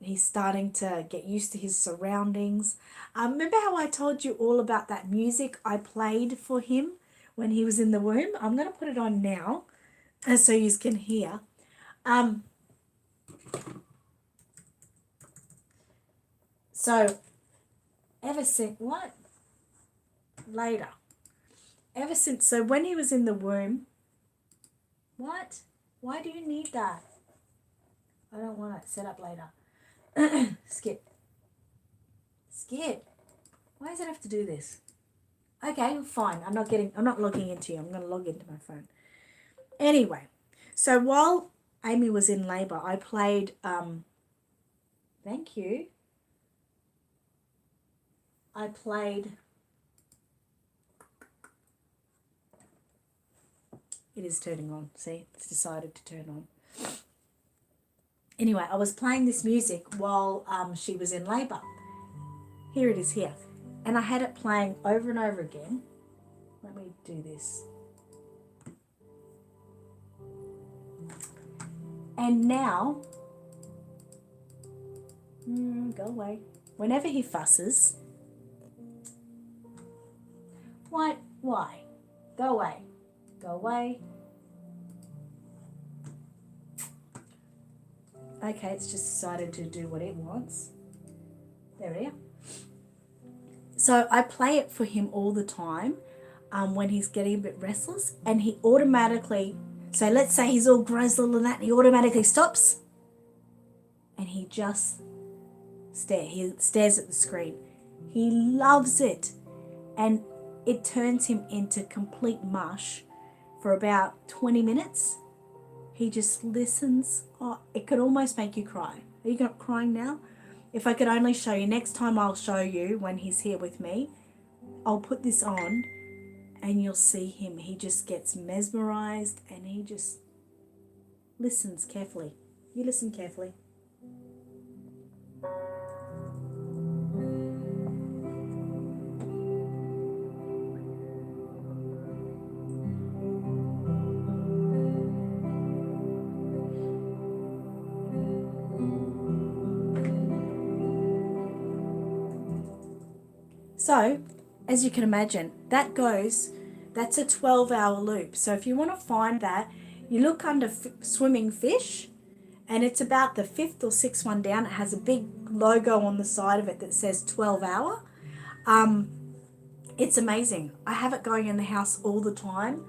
He's starting to get used to his surroundings. Remember how I told you all about that music I played for him when he was in the womb? I'm going to put it on now so you can hear. So, ever since, what? Later. Ever since, so when he was in the womb, what? Why do you need that? I don't want it set up later. Skip. Why does it have to do this? Okay, fine. I'm not logging into you. I'm going to log into my phone. Anyway, so while Amy was in labor, I played, thank you. I played, it is turning on, see, it's decided to turn on. Anyway, I was playing this music while she was in labor. Here it is here. And I had it playing over and over again. Let me do this. And now, go away. Whenever he fusses, why? Go away. Okay, it's just decided to do what it wants. There we are. So I play it for him all the time when he's getting a bit restless, and he automatically, so let's say he's all grizzled and that, and he automatically stops and he just stares at the screen. He loves it, and it turns him into complete mush for about 20 minutes. He just listens. Oh, it could almost make you cry. Are you not crying now? If I could only show you. Next time I'll show you when he's here with me. I'll put this on and you'll see him. He just gets mesmerized and he just listens carefully. You listen carefully. So, as you can imagine, that's a 12-hour loop. So if you want to find that, you look under swimming fish, and it's about the fifth or sixth one down. It has a big logo on the side of it that says 12-hour. It's amazing. I have it going in the house all the time.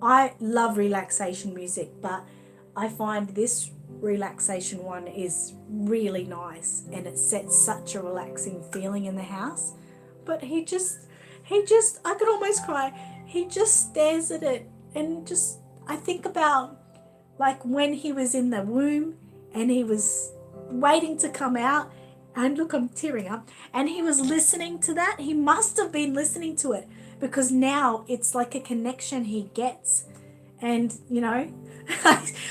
I love relaxation music, but I find this relaxation one is really nice, and it sets such a relaxing feeling in the house. But I could almost cry. He just stares at it, and just, I think about like when he was in the womb and he was waiting to come out. And look, I'm tearing up. And he was listening to that. He must have been listening to it, because now it's like a connection he gets. And,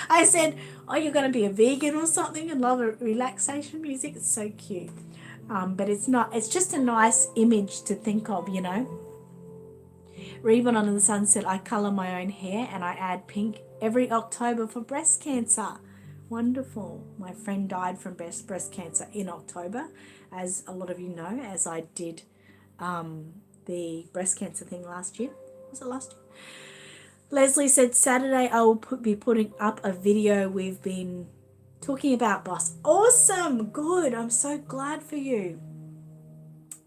I said, oh, you're going to be a vegan or something and love a relaxation music. It's so cute. But it's not, it's just a nice image to think of. Reborn Under the Sun said, I colour my own hair and I add pink every October for breast cancer. Wonderful. My friend died from breast cancer in October, as a lot of you know, as I did the breast cancer thing last year. Was it last year? Leslie said, Saturday I will be putting up a video we've been talking about, boss. Awesome. Good. I'm so glad for you.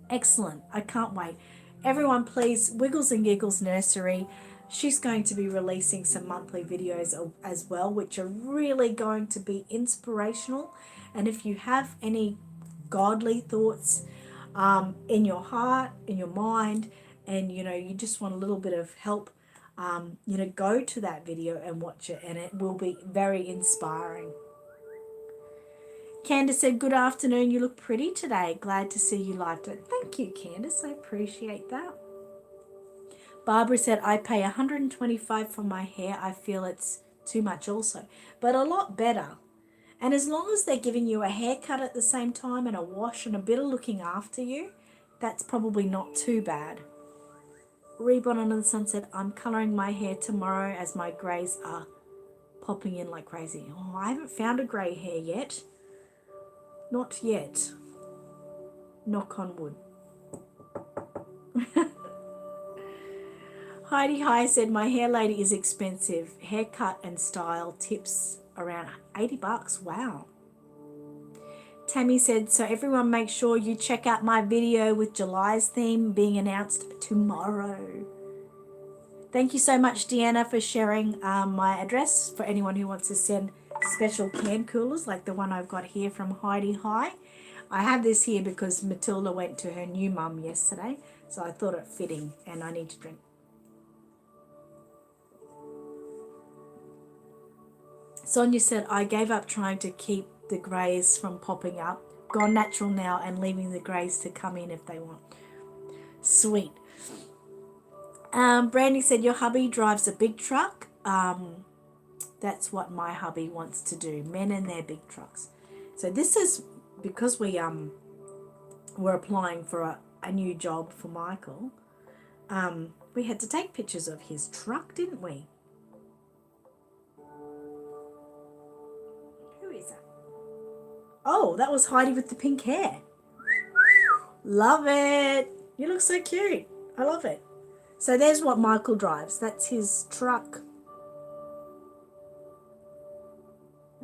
Excellent. I can't wait. Everyone, please, Wiggles and Giggles Nursery. She's going to be releasing some monthly videos as well, which are really going to be inspirational. And if you have any godly thoughts in your heart, in your mind, and, you just want a little bit of help, go to that video and watch it, and it will be very inspiring. Candace said, good afternoon. You look pretty today. Glad to see you live today. Thank you, Candace. I appreciate that. Barbara said, I pay $125 for my hair. I feel it's too much also, but a lot better. And as long as they're giving you a haircut at the same time and a wash and a bit of looking after you, that's probably not too bad. Reborn Under the Sun said, I'm colouring my hair tomorrow as my greys are popping in like crazy. Oh, I haven't found a grey hair yet. Not yet. Knock on wood. Heidi High said, my hair lady is expensive. Haircut and style tips around $80. Wow. Tammy said, so everyone make sure you check out my video with July's theme being announced tomorrow. Thank you so much, Deanna, for sharing my address for anyone who wants to send special can coolers like the one I've got here from Heidi High. I have this here because Matilda went to her new mum yesterday, so I thought it fitting, and I need to drink. Sonia said, I gave up trying to keep the greys from popping up. Gone natural now and leaving the greys to come in if they want. Sweet. Brandy said, your hubby drives a big truck. That's what my hubby wants to do. Men and their big trucks. So this is because we were applying for a new job for Michael. We had to take pictures of his truck, didn't we? Who is that? Oh, that was Heidi with the pink hair. Love it. You look so cute. I love it. So there's what Michael drives. That's his truck.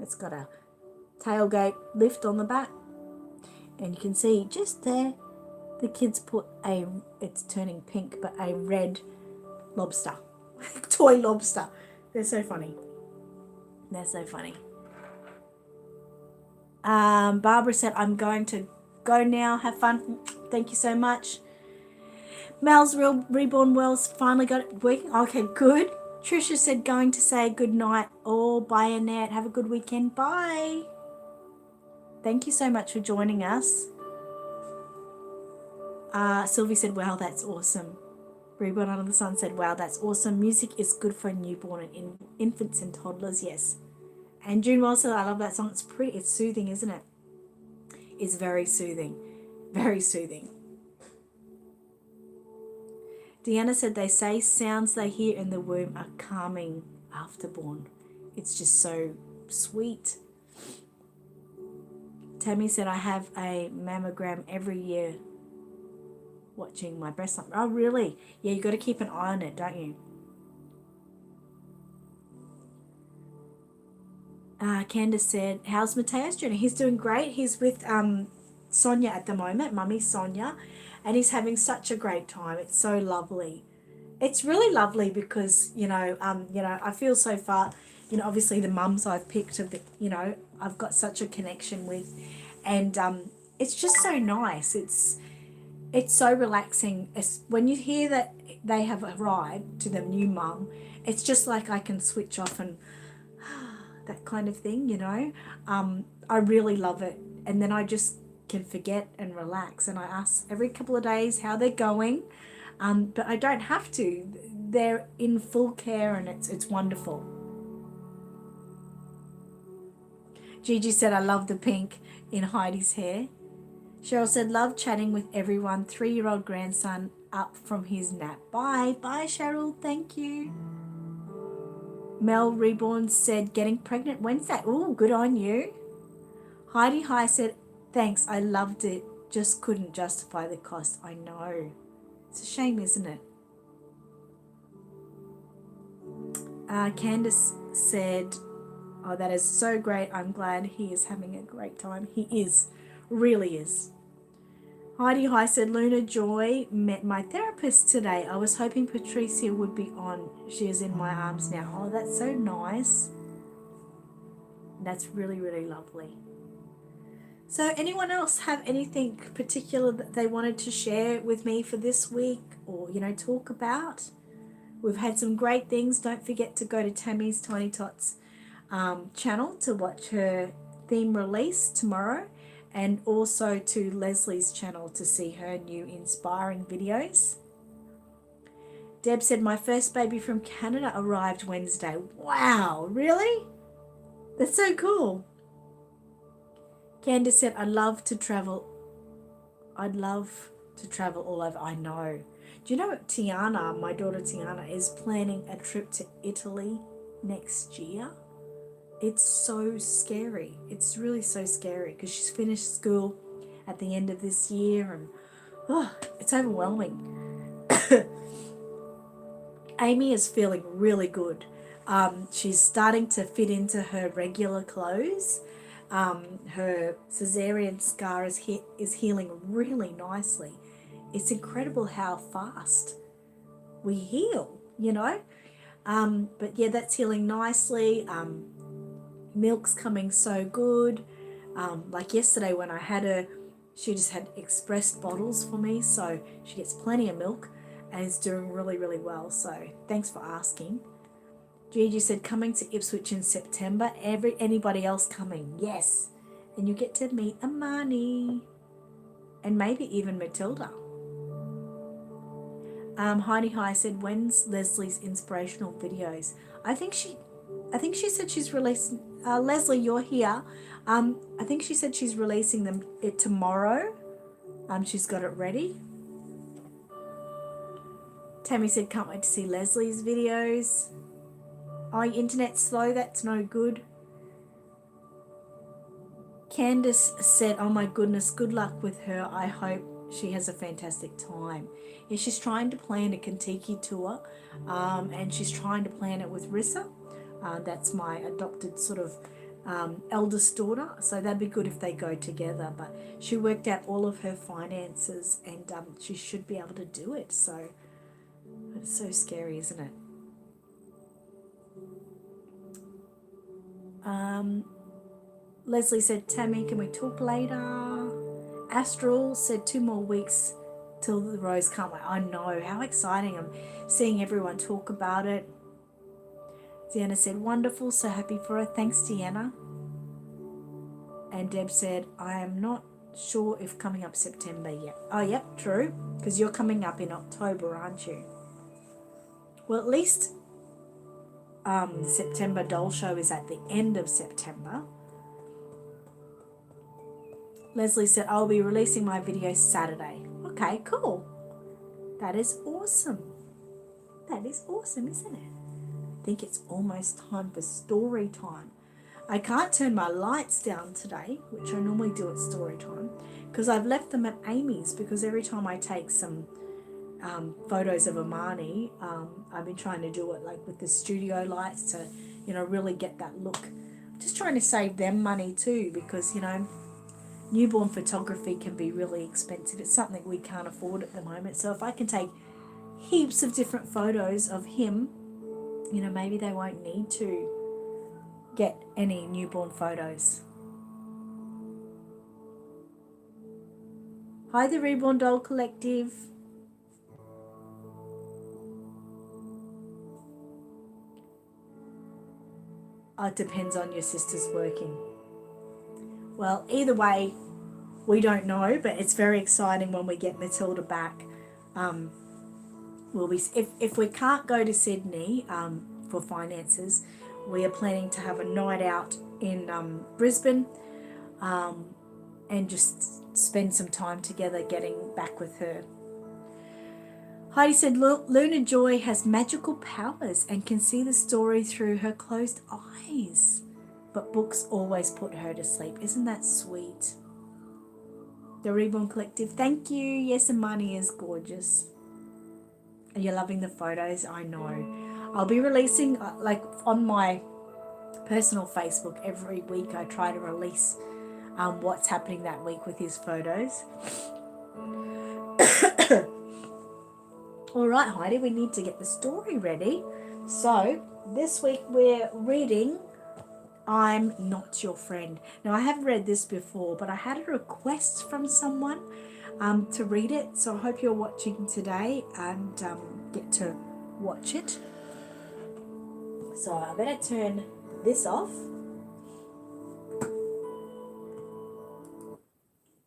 It's got a tailgate lift on the back. And you can see just there, the kids put it's turning pink, but a red lobster. Toy lobster. They're so funny. They're so funny. Barbara said, I'm going to go now. Have fun. Thank you so much. Mel's Reborn Wells finally got it working. Okay, good. Trisha said, going to say good night. Oh, bye, Annette. Have a good weekend. Bye. Thank you so much for joining us. Sylvie said, wow, that's awesome. Reborn Under the Sun said, wow, that's awesome. Music is good for newborn and infants and toddlers, yes. And June Wells said, I love that song. It's pretty, it's soothing, isn't it? It's very soothing. Very soothing. Deanna said, they say sounds they hear in the womb are calming afterborn. It's just so sweet. Tammy said, I have a mammogram every year. watching my breast lump. Oh, really? Yeah, you got to keep an eye on it, don't you? Candace said, how's Mateo's journey? He's doing great. He's with Sonia at the moment, Mummy Sonia, and he's having such a great time. It's so lovely. It's really lovely because, I feel so far, obviously the mums I've picked, I've got such a connection with, and it's just so nice. It's so relaxing. When you hear that they have arrived to the new mum, it's just like I can switch off and that kind of thing. I really love it. And then I just can forget and relax. And I ask every couple of days how they're going. But I don't have to. They're in full care and it's wonderful. Gigi said, I love the pink in Heidi's hair. Cheryl said, love chatting with everyone. 3-year-old grandson up from his nap. Bye. Bye, Cheryl. Thank you. Mel Reborn said, getting pregnant Wednesday. Ooh, good on you. Heidi High said, thanks. I loved it. Just couldn't justify the cost. I know. It's a shame, isn't it? Candace said, oh, that is so great. I'm glad he is having a great time. He is. Really is. Heidi High said, Luna Joy met my therapist today. I was hoping Patricia would be on. She is in my arms now. Oh, that's so nice. That's really, really lovely. So anyone else have anything particular that they wanted to share with me for this week or, talk about? We've had some great things. Don't forget to go to Tammy's Tiny Tots channel to watch her theme release tomorrow, and also to Leslie's channel to see her new inspiring videos. Deb said, my first baby from Canada arrived Wednesday. Wow, really? That's so cool. Candace said, I'd love to travel all over. I know. Do you know what Tiana, my daughter Tiana, is planning a trip to Italy next year? It's so scary. It's really so scary because she's finished school at the end of this year and it's overwhelming. Amy is feeling really good. She's starting to fit into her regular clothes. Her cesarean scar is healing really nicely. It's incredible how fast we heal, But yeah, that's healing nicely. Milk's coming so good. Like yesterday when I had her, she just had expressed bottles for me, so she gets plenty of milk and is doing really, really well. So thanks for asking. Gigi said, coming to Ipswich in September. Anybody else coming? Yes. And you get to meet Amani and maybe even Matilda. Heidi High said, when's Leslie's inspirational videos? I think she said she's releasing. Leslie, you're here. I think she said she's releasing them tomorrow. She's got it ready. Tammy said, can't wait to see Leslie's videos. Oh, your internet's slow. That's no good. Candace said, oh my goodness, good luck with her. I hope she has a fantastic time. Yeah, she's trying to plan a Kentucky tour, and she's trying to plan it with Rissa. That's my adopted sort of eldest daughter, so that'd be good if they go together. But she worked out all of her finances, and she should be able to do it. So it's so scary, isn't it? Leslie said, Tammy, can we talk later? Astral said 2 more weeks till the rose can't wait. I know, how exciting. I'm seeing everyone talk about it. Deanna said, wonderful, so happy for her. Thanks, Deanna. And Deb said, I am not sure if coming up September yet. Oh, yep, true, because you're coming up in October, aren't you? Well, at least the September doll show is at the end of September. Leslie said, I'll be releasing my video Saturday. Okay, cool. That is awesome. That is awesome, isn't it? I think it's almost time for story time. I can't turn my lights down today, which I normally do at story time, because I've left them at Amy's, because every time I take some photos of Amani, I've been trying to do it like with the studio lights to, really get that look. Just trying to save them money too, because, newborn photography can be really expensive. It's something we can't afford at the moment. So if I can take heaps of different photos of him, maybe they won't need to get any newborn photos. Hi, the Reborn Doll Collective. Oh, it depends on your sister's working. Well, either way, we don't know, but it's very exciting when we get Matilda back. We'll be, if we can't go to Sydney for finances, we are planning to have a night out in Brisbane and just spend some time together getting back with her. Heidi said Luna Joy has magical powers and can see the story through her closed eyes, but books always put her to sleep. Isn't that sweet? The Reborn Collective, thank you. Yes, Amani is gorgeous. Are you loving the photos? I know. I'll be releasing, like on my personal Facebook, every week I try to release what's happening that week with his photos. All right, Heidi, we need to get the story ready. So this week we're reading I'm Not Your Friend. Now, I have read this before, but I had a request from someone to read it. So I hope you're watching today and get to watch it. So I better turn this off.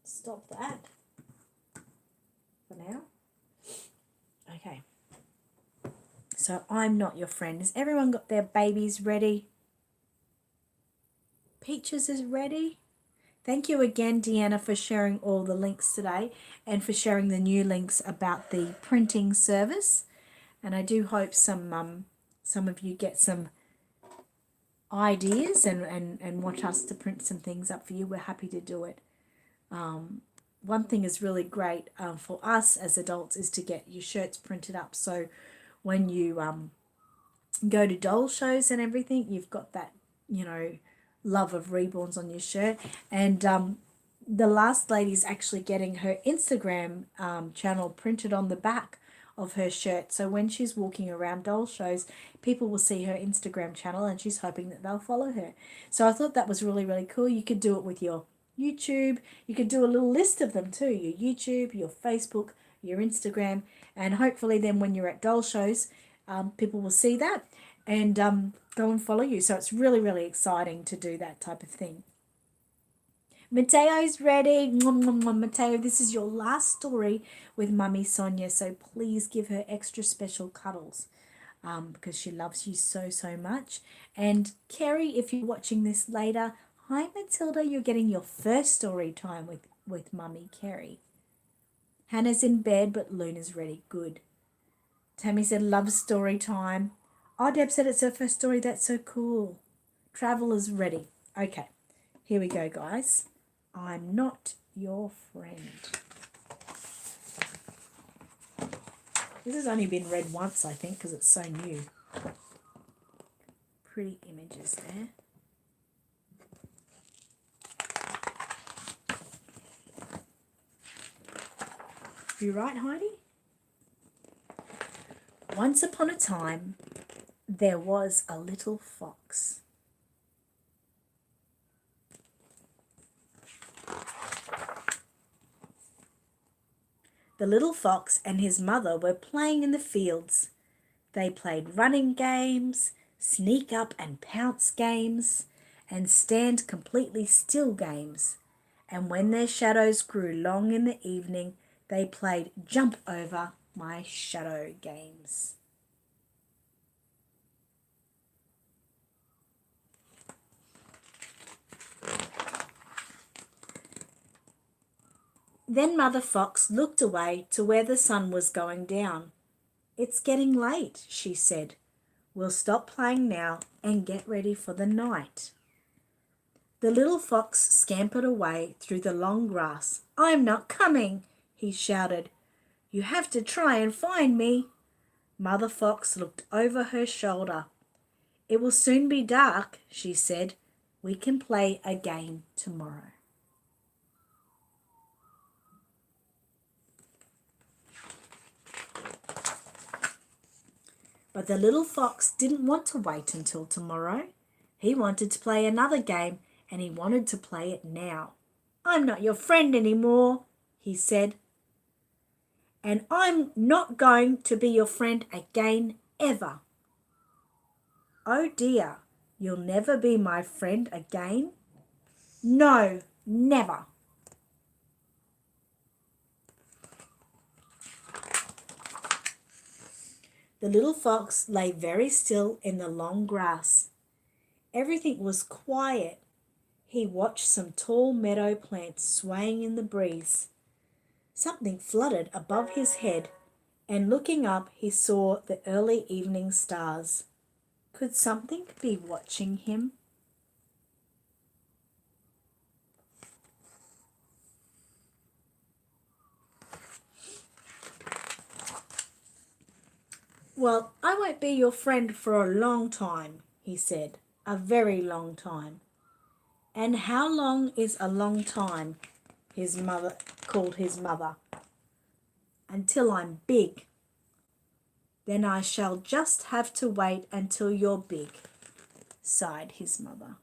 Stop that for now. Okay. So I'm Not Your Friend. Has everyone got their babies ready? Peaches is ready. Thank you again, Deanna, for sharing all the links today and for sharing the new links about the printing service. And I do hope some of you get some ideas and want us to print some things up for you. We're happy to do it. One thing is really great for us as adults is to get your shirts printed up. So when you go to doll shows and everything, you've got that, love of Reborns on your shirt. And the last lady's actually getting her Instagram channel printed on the back of her shirt. So when she's walking around doll shows, people will see her Instagram channel and she's hoping that they'll follow her. So I thought that was really, really cool. You could do it with your YouTube. You could do a little list of them too. Your YouTube, your Facebook, your Instagram. And hopefully then when you're at doll shows, people will see that and go and follow you. So it's really, really exciting to do that type of thing. Mateo's ready. Mateo, this is your last story with Mummy Sonia, so please give her extra special cuddles because she loves you so, so much. And Kerry, if you're watching this later, hi Matilda, you're getting your first story time with Mummy Kerry. Hannah's in bed, but Luna's ready. Good. Tammy said, love story time. Oh, Deb said it's her first story. That's so cool. Travel is ready. Okay, here we go, guys. I'm Not Your Friend. This has only been read once, I think, because it's so new. Pretty images there. You right, Heidi? Once upon a time, there was a little fox. The little fox and his mother were playing in the fields. They played running games, sneak up and pounce games, and stand completely still games. And when their shadows grew long in the evening, they played jump over my shadow games. Then Mother Fox looked away to where the sun was going down. It's getting late, she said. We'll stop playing now and get ready for the night. The little fox scampered away through the long grass. "I'm not coming," he shouted. "You have to try and find me." Mother Fox looked over her shoulder. "It will soon be dark," she said. "We can play a game tomorrow." But the little fox didn't want to wait until tomorrow. He wanted to play another game, and he wanted to play it now. "I'm not your friend anymore," he said. "And I'm not going to be your friend again, ever." "Oh dear, you'll never be my friend again?" "No, never." The little fox lay very still in the long grass. Everything was quiet. He watched some tall meadow plants swaying in the breeze. Something fluttered above his head, and looking up he saw the early evening stars. Could something be watching him? "Well, I won't be your friend for a long time," he said. "A very long time." "And how long is a long time?" his mother called his mother. "Until I'm big." "Then I shall just have to wait until you're big," sighed his mother.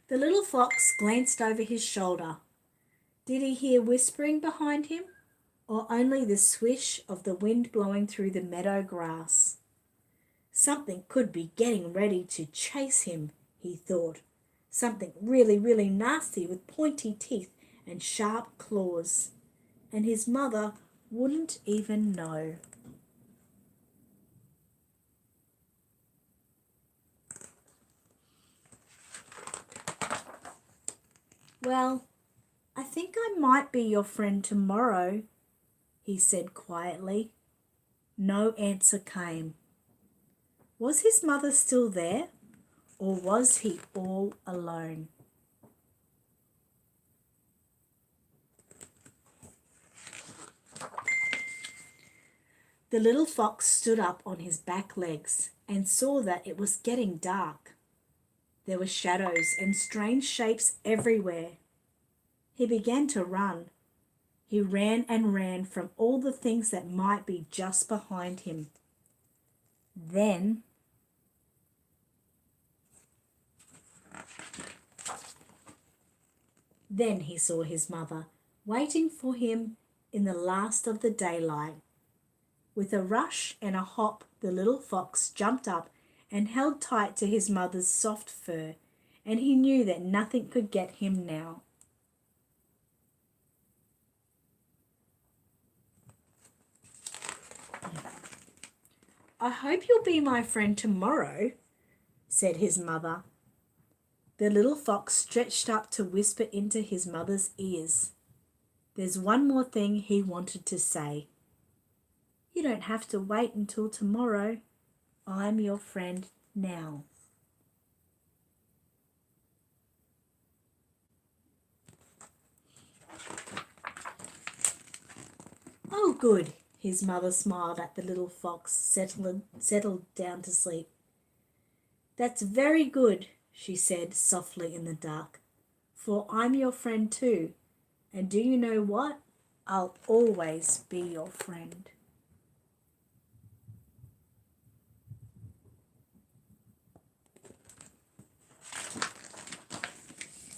The little fox glanced over his shoulder. Did he hear whispering behind him, or only the swish of the wind blowing through the meadow grass? Something could be getting ready to chase him, he thought. Something really, really nasty with pointy teeth and sharp claws. And his mother wouldn't even know. "Well, I think I might be your friend tomorrow," he said quietly. No answer came. Was his mother still there, or was he all alone? The little fox stood up on his back legs and saw that it was getting dark. There were shadows and strange shapes everywhere. He began to run. He ran and ran from all the things that might be just behind him. Then he saw his mother waiting for him in the last of the daylight. With a rush and a hop, the little fox jumped up and held tight to his mother's soft fur, and he knew that nothing could get him now. "I hope you'll be my friend tomorrow," said his mother. The little fox stretched up to whisper into his mother's ears. There's one more thing he wanted to say. "You don't have to wait until tomorrow. I'm your friend now." "Oh, good," his mother smiled at the little fox, settled down to sleep. "That's very good," she said softly in the dark, "for I'm your friend too. And do you know what? I'll always be your friend."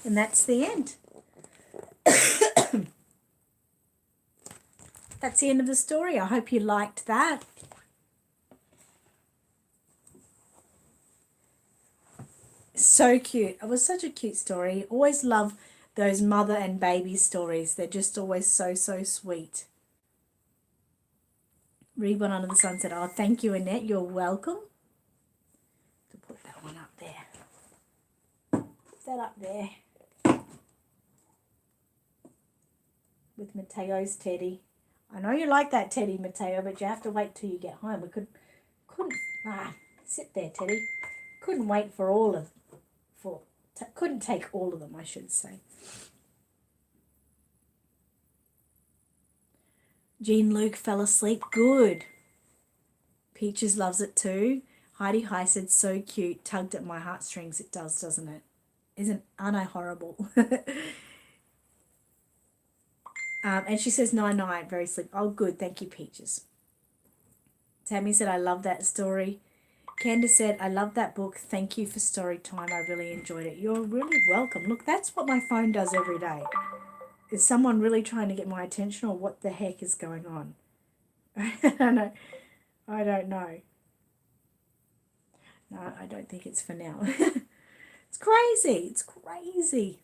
And that's the end. That's the end of the story. I hope you liked that. So cute. It was such a cute story. Always love those mother and baby stories. They're just always so, so sweet. Reborn Under the Sun said, "Oh, thank you, Annette. You're welcome." To put that one up there. Put that up there. With Mateo's teddy. I know you like that teddy, Mateo, but you have to wait till you get home. We couldn't sit there, Teddy. Couldn't wait for all of couldn't take all of them, I should say. Jean Luke fell asleep. Good. Peaches loves it too. Heidi High said, so cute. Tugged at my heartstrings. It does, doesn't it? Aren't I horrible? And she says, night, very sleep. Oh, good. Thank you, Peaches. Tammy said, I love that story. Candace said, I love that book. Thank you for story time. I really enjoyed it. You're really welcome. Look, that's what my phone does every day. Is someone really trying to get my attention, or what the heck is going on? I don't know. I don't know. No, I don't think it's for now. It's crazy. It's crazy.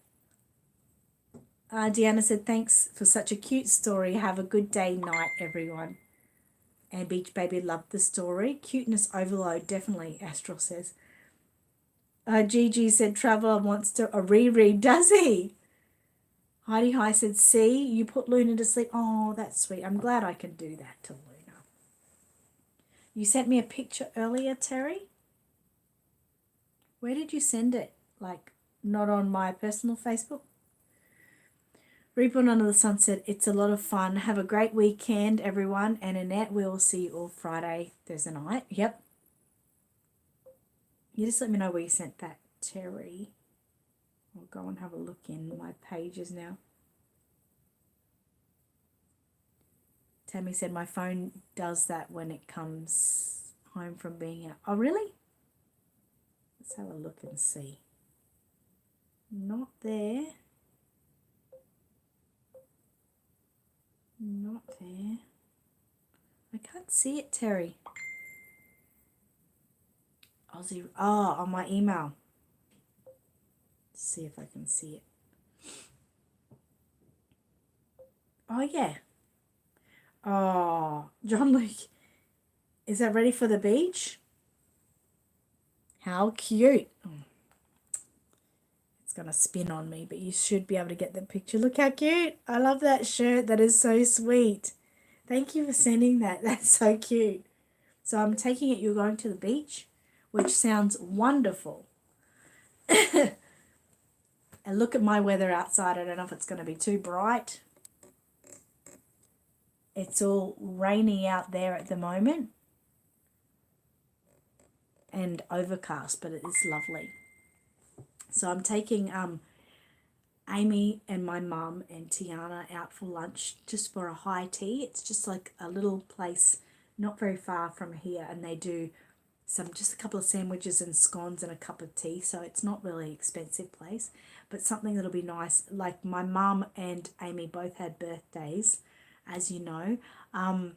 Deanna said, thanks for such a cute story. Have a good day, night, everyone. And Beach Baby loved the story. Cuteness overload, definitely, Astral says. Gigi said, Traveller wants to reread, does he? Heidi High said, see, you put Luna to sleep. Oh, that's sweet. I'm glad I can do that to Luna. You sent me a picture earlier, Terry? Where did you send it? Like, not on my personal Facebook? Reborn Under the Sun said, it's a lot of fun. Have a great weekend, everyone. And Annette, we'll see you all Friday, Thursday night. Yep. You just let me know where you sent that, Terry. I'll go and have a look in my pages now. Tammy said, my phone does that when it comes home from being out. Oh, really? Let's have a look and see. Not there. Not there. I can't see it, Terry. Aussie. Oh, on my email. Let's see if I can see it. Oh, yeah. Oh, John Luke. Is that ready for the beach? How cute. Oh. It's going to spin on me, but you should be able to get the picture. Look how cute. I love that shirt. That is so sweet. Thank you for sending that. That's so cute. So I'm taking it you're going to the beach, which sounds wonderful. And look at my weather outside. I don't know if it's going to be too bright. It's all rainy out there at the moment. And overcast, but it is lovely. So I'm taking Amy and my mum and Tiana out for lunch just for a high tea. It's just like a little place not very far from here, and they do just a couple of sandwiches and scones and a cup of tea, so it's not really expensive place, but something that'll be nice. Like my mum and Amy both had birthdays, as you know, and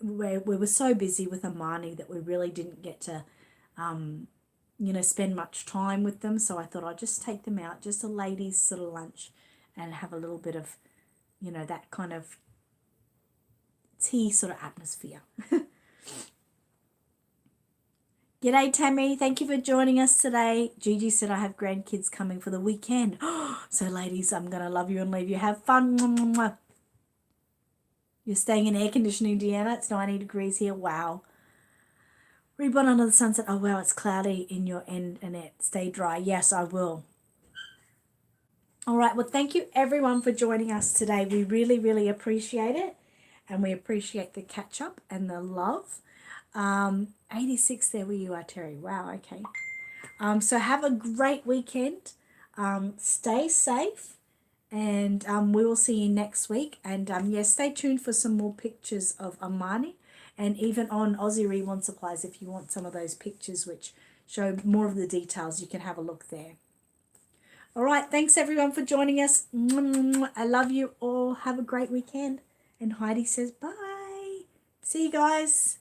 we were so busy with Amani that we really didn't get to spend much time with them. So I thought I'd just take them out, just a ladies' sort of lunch, and have a little bit of, that kind of tea sort of atmosphere. G'day, Tammy. Thank you for joining us today. Gigi said, I have grandkids coming for the weekend. So, ladies, I'm going to love you and leave you. Have fun. You're staying in air conditioning, Deanna. It's 90 degrees here. Wow. Reborn Under the Sunset. Oh, wow, it's cloudy in your end, Annette. Stay dry. Yes, I will. All right. Well, thank you, everyone, for joining us today. We really, really appreciate it. And we appreciate the catch-up and the love. 86, there where you are, Terry. Wow, okay. So have a great weekend. Stay safe. And we will see you next week. And, yes, stay tuned for some more pictures of Amani. And even on Aussie Reborn Supplies, if you want some of those pictures which show more of the details, you can have a look there. All right, thanks everyone for joining us. I love you all. Have a great weekend. And Heidi says bye. See you guys.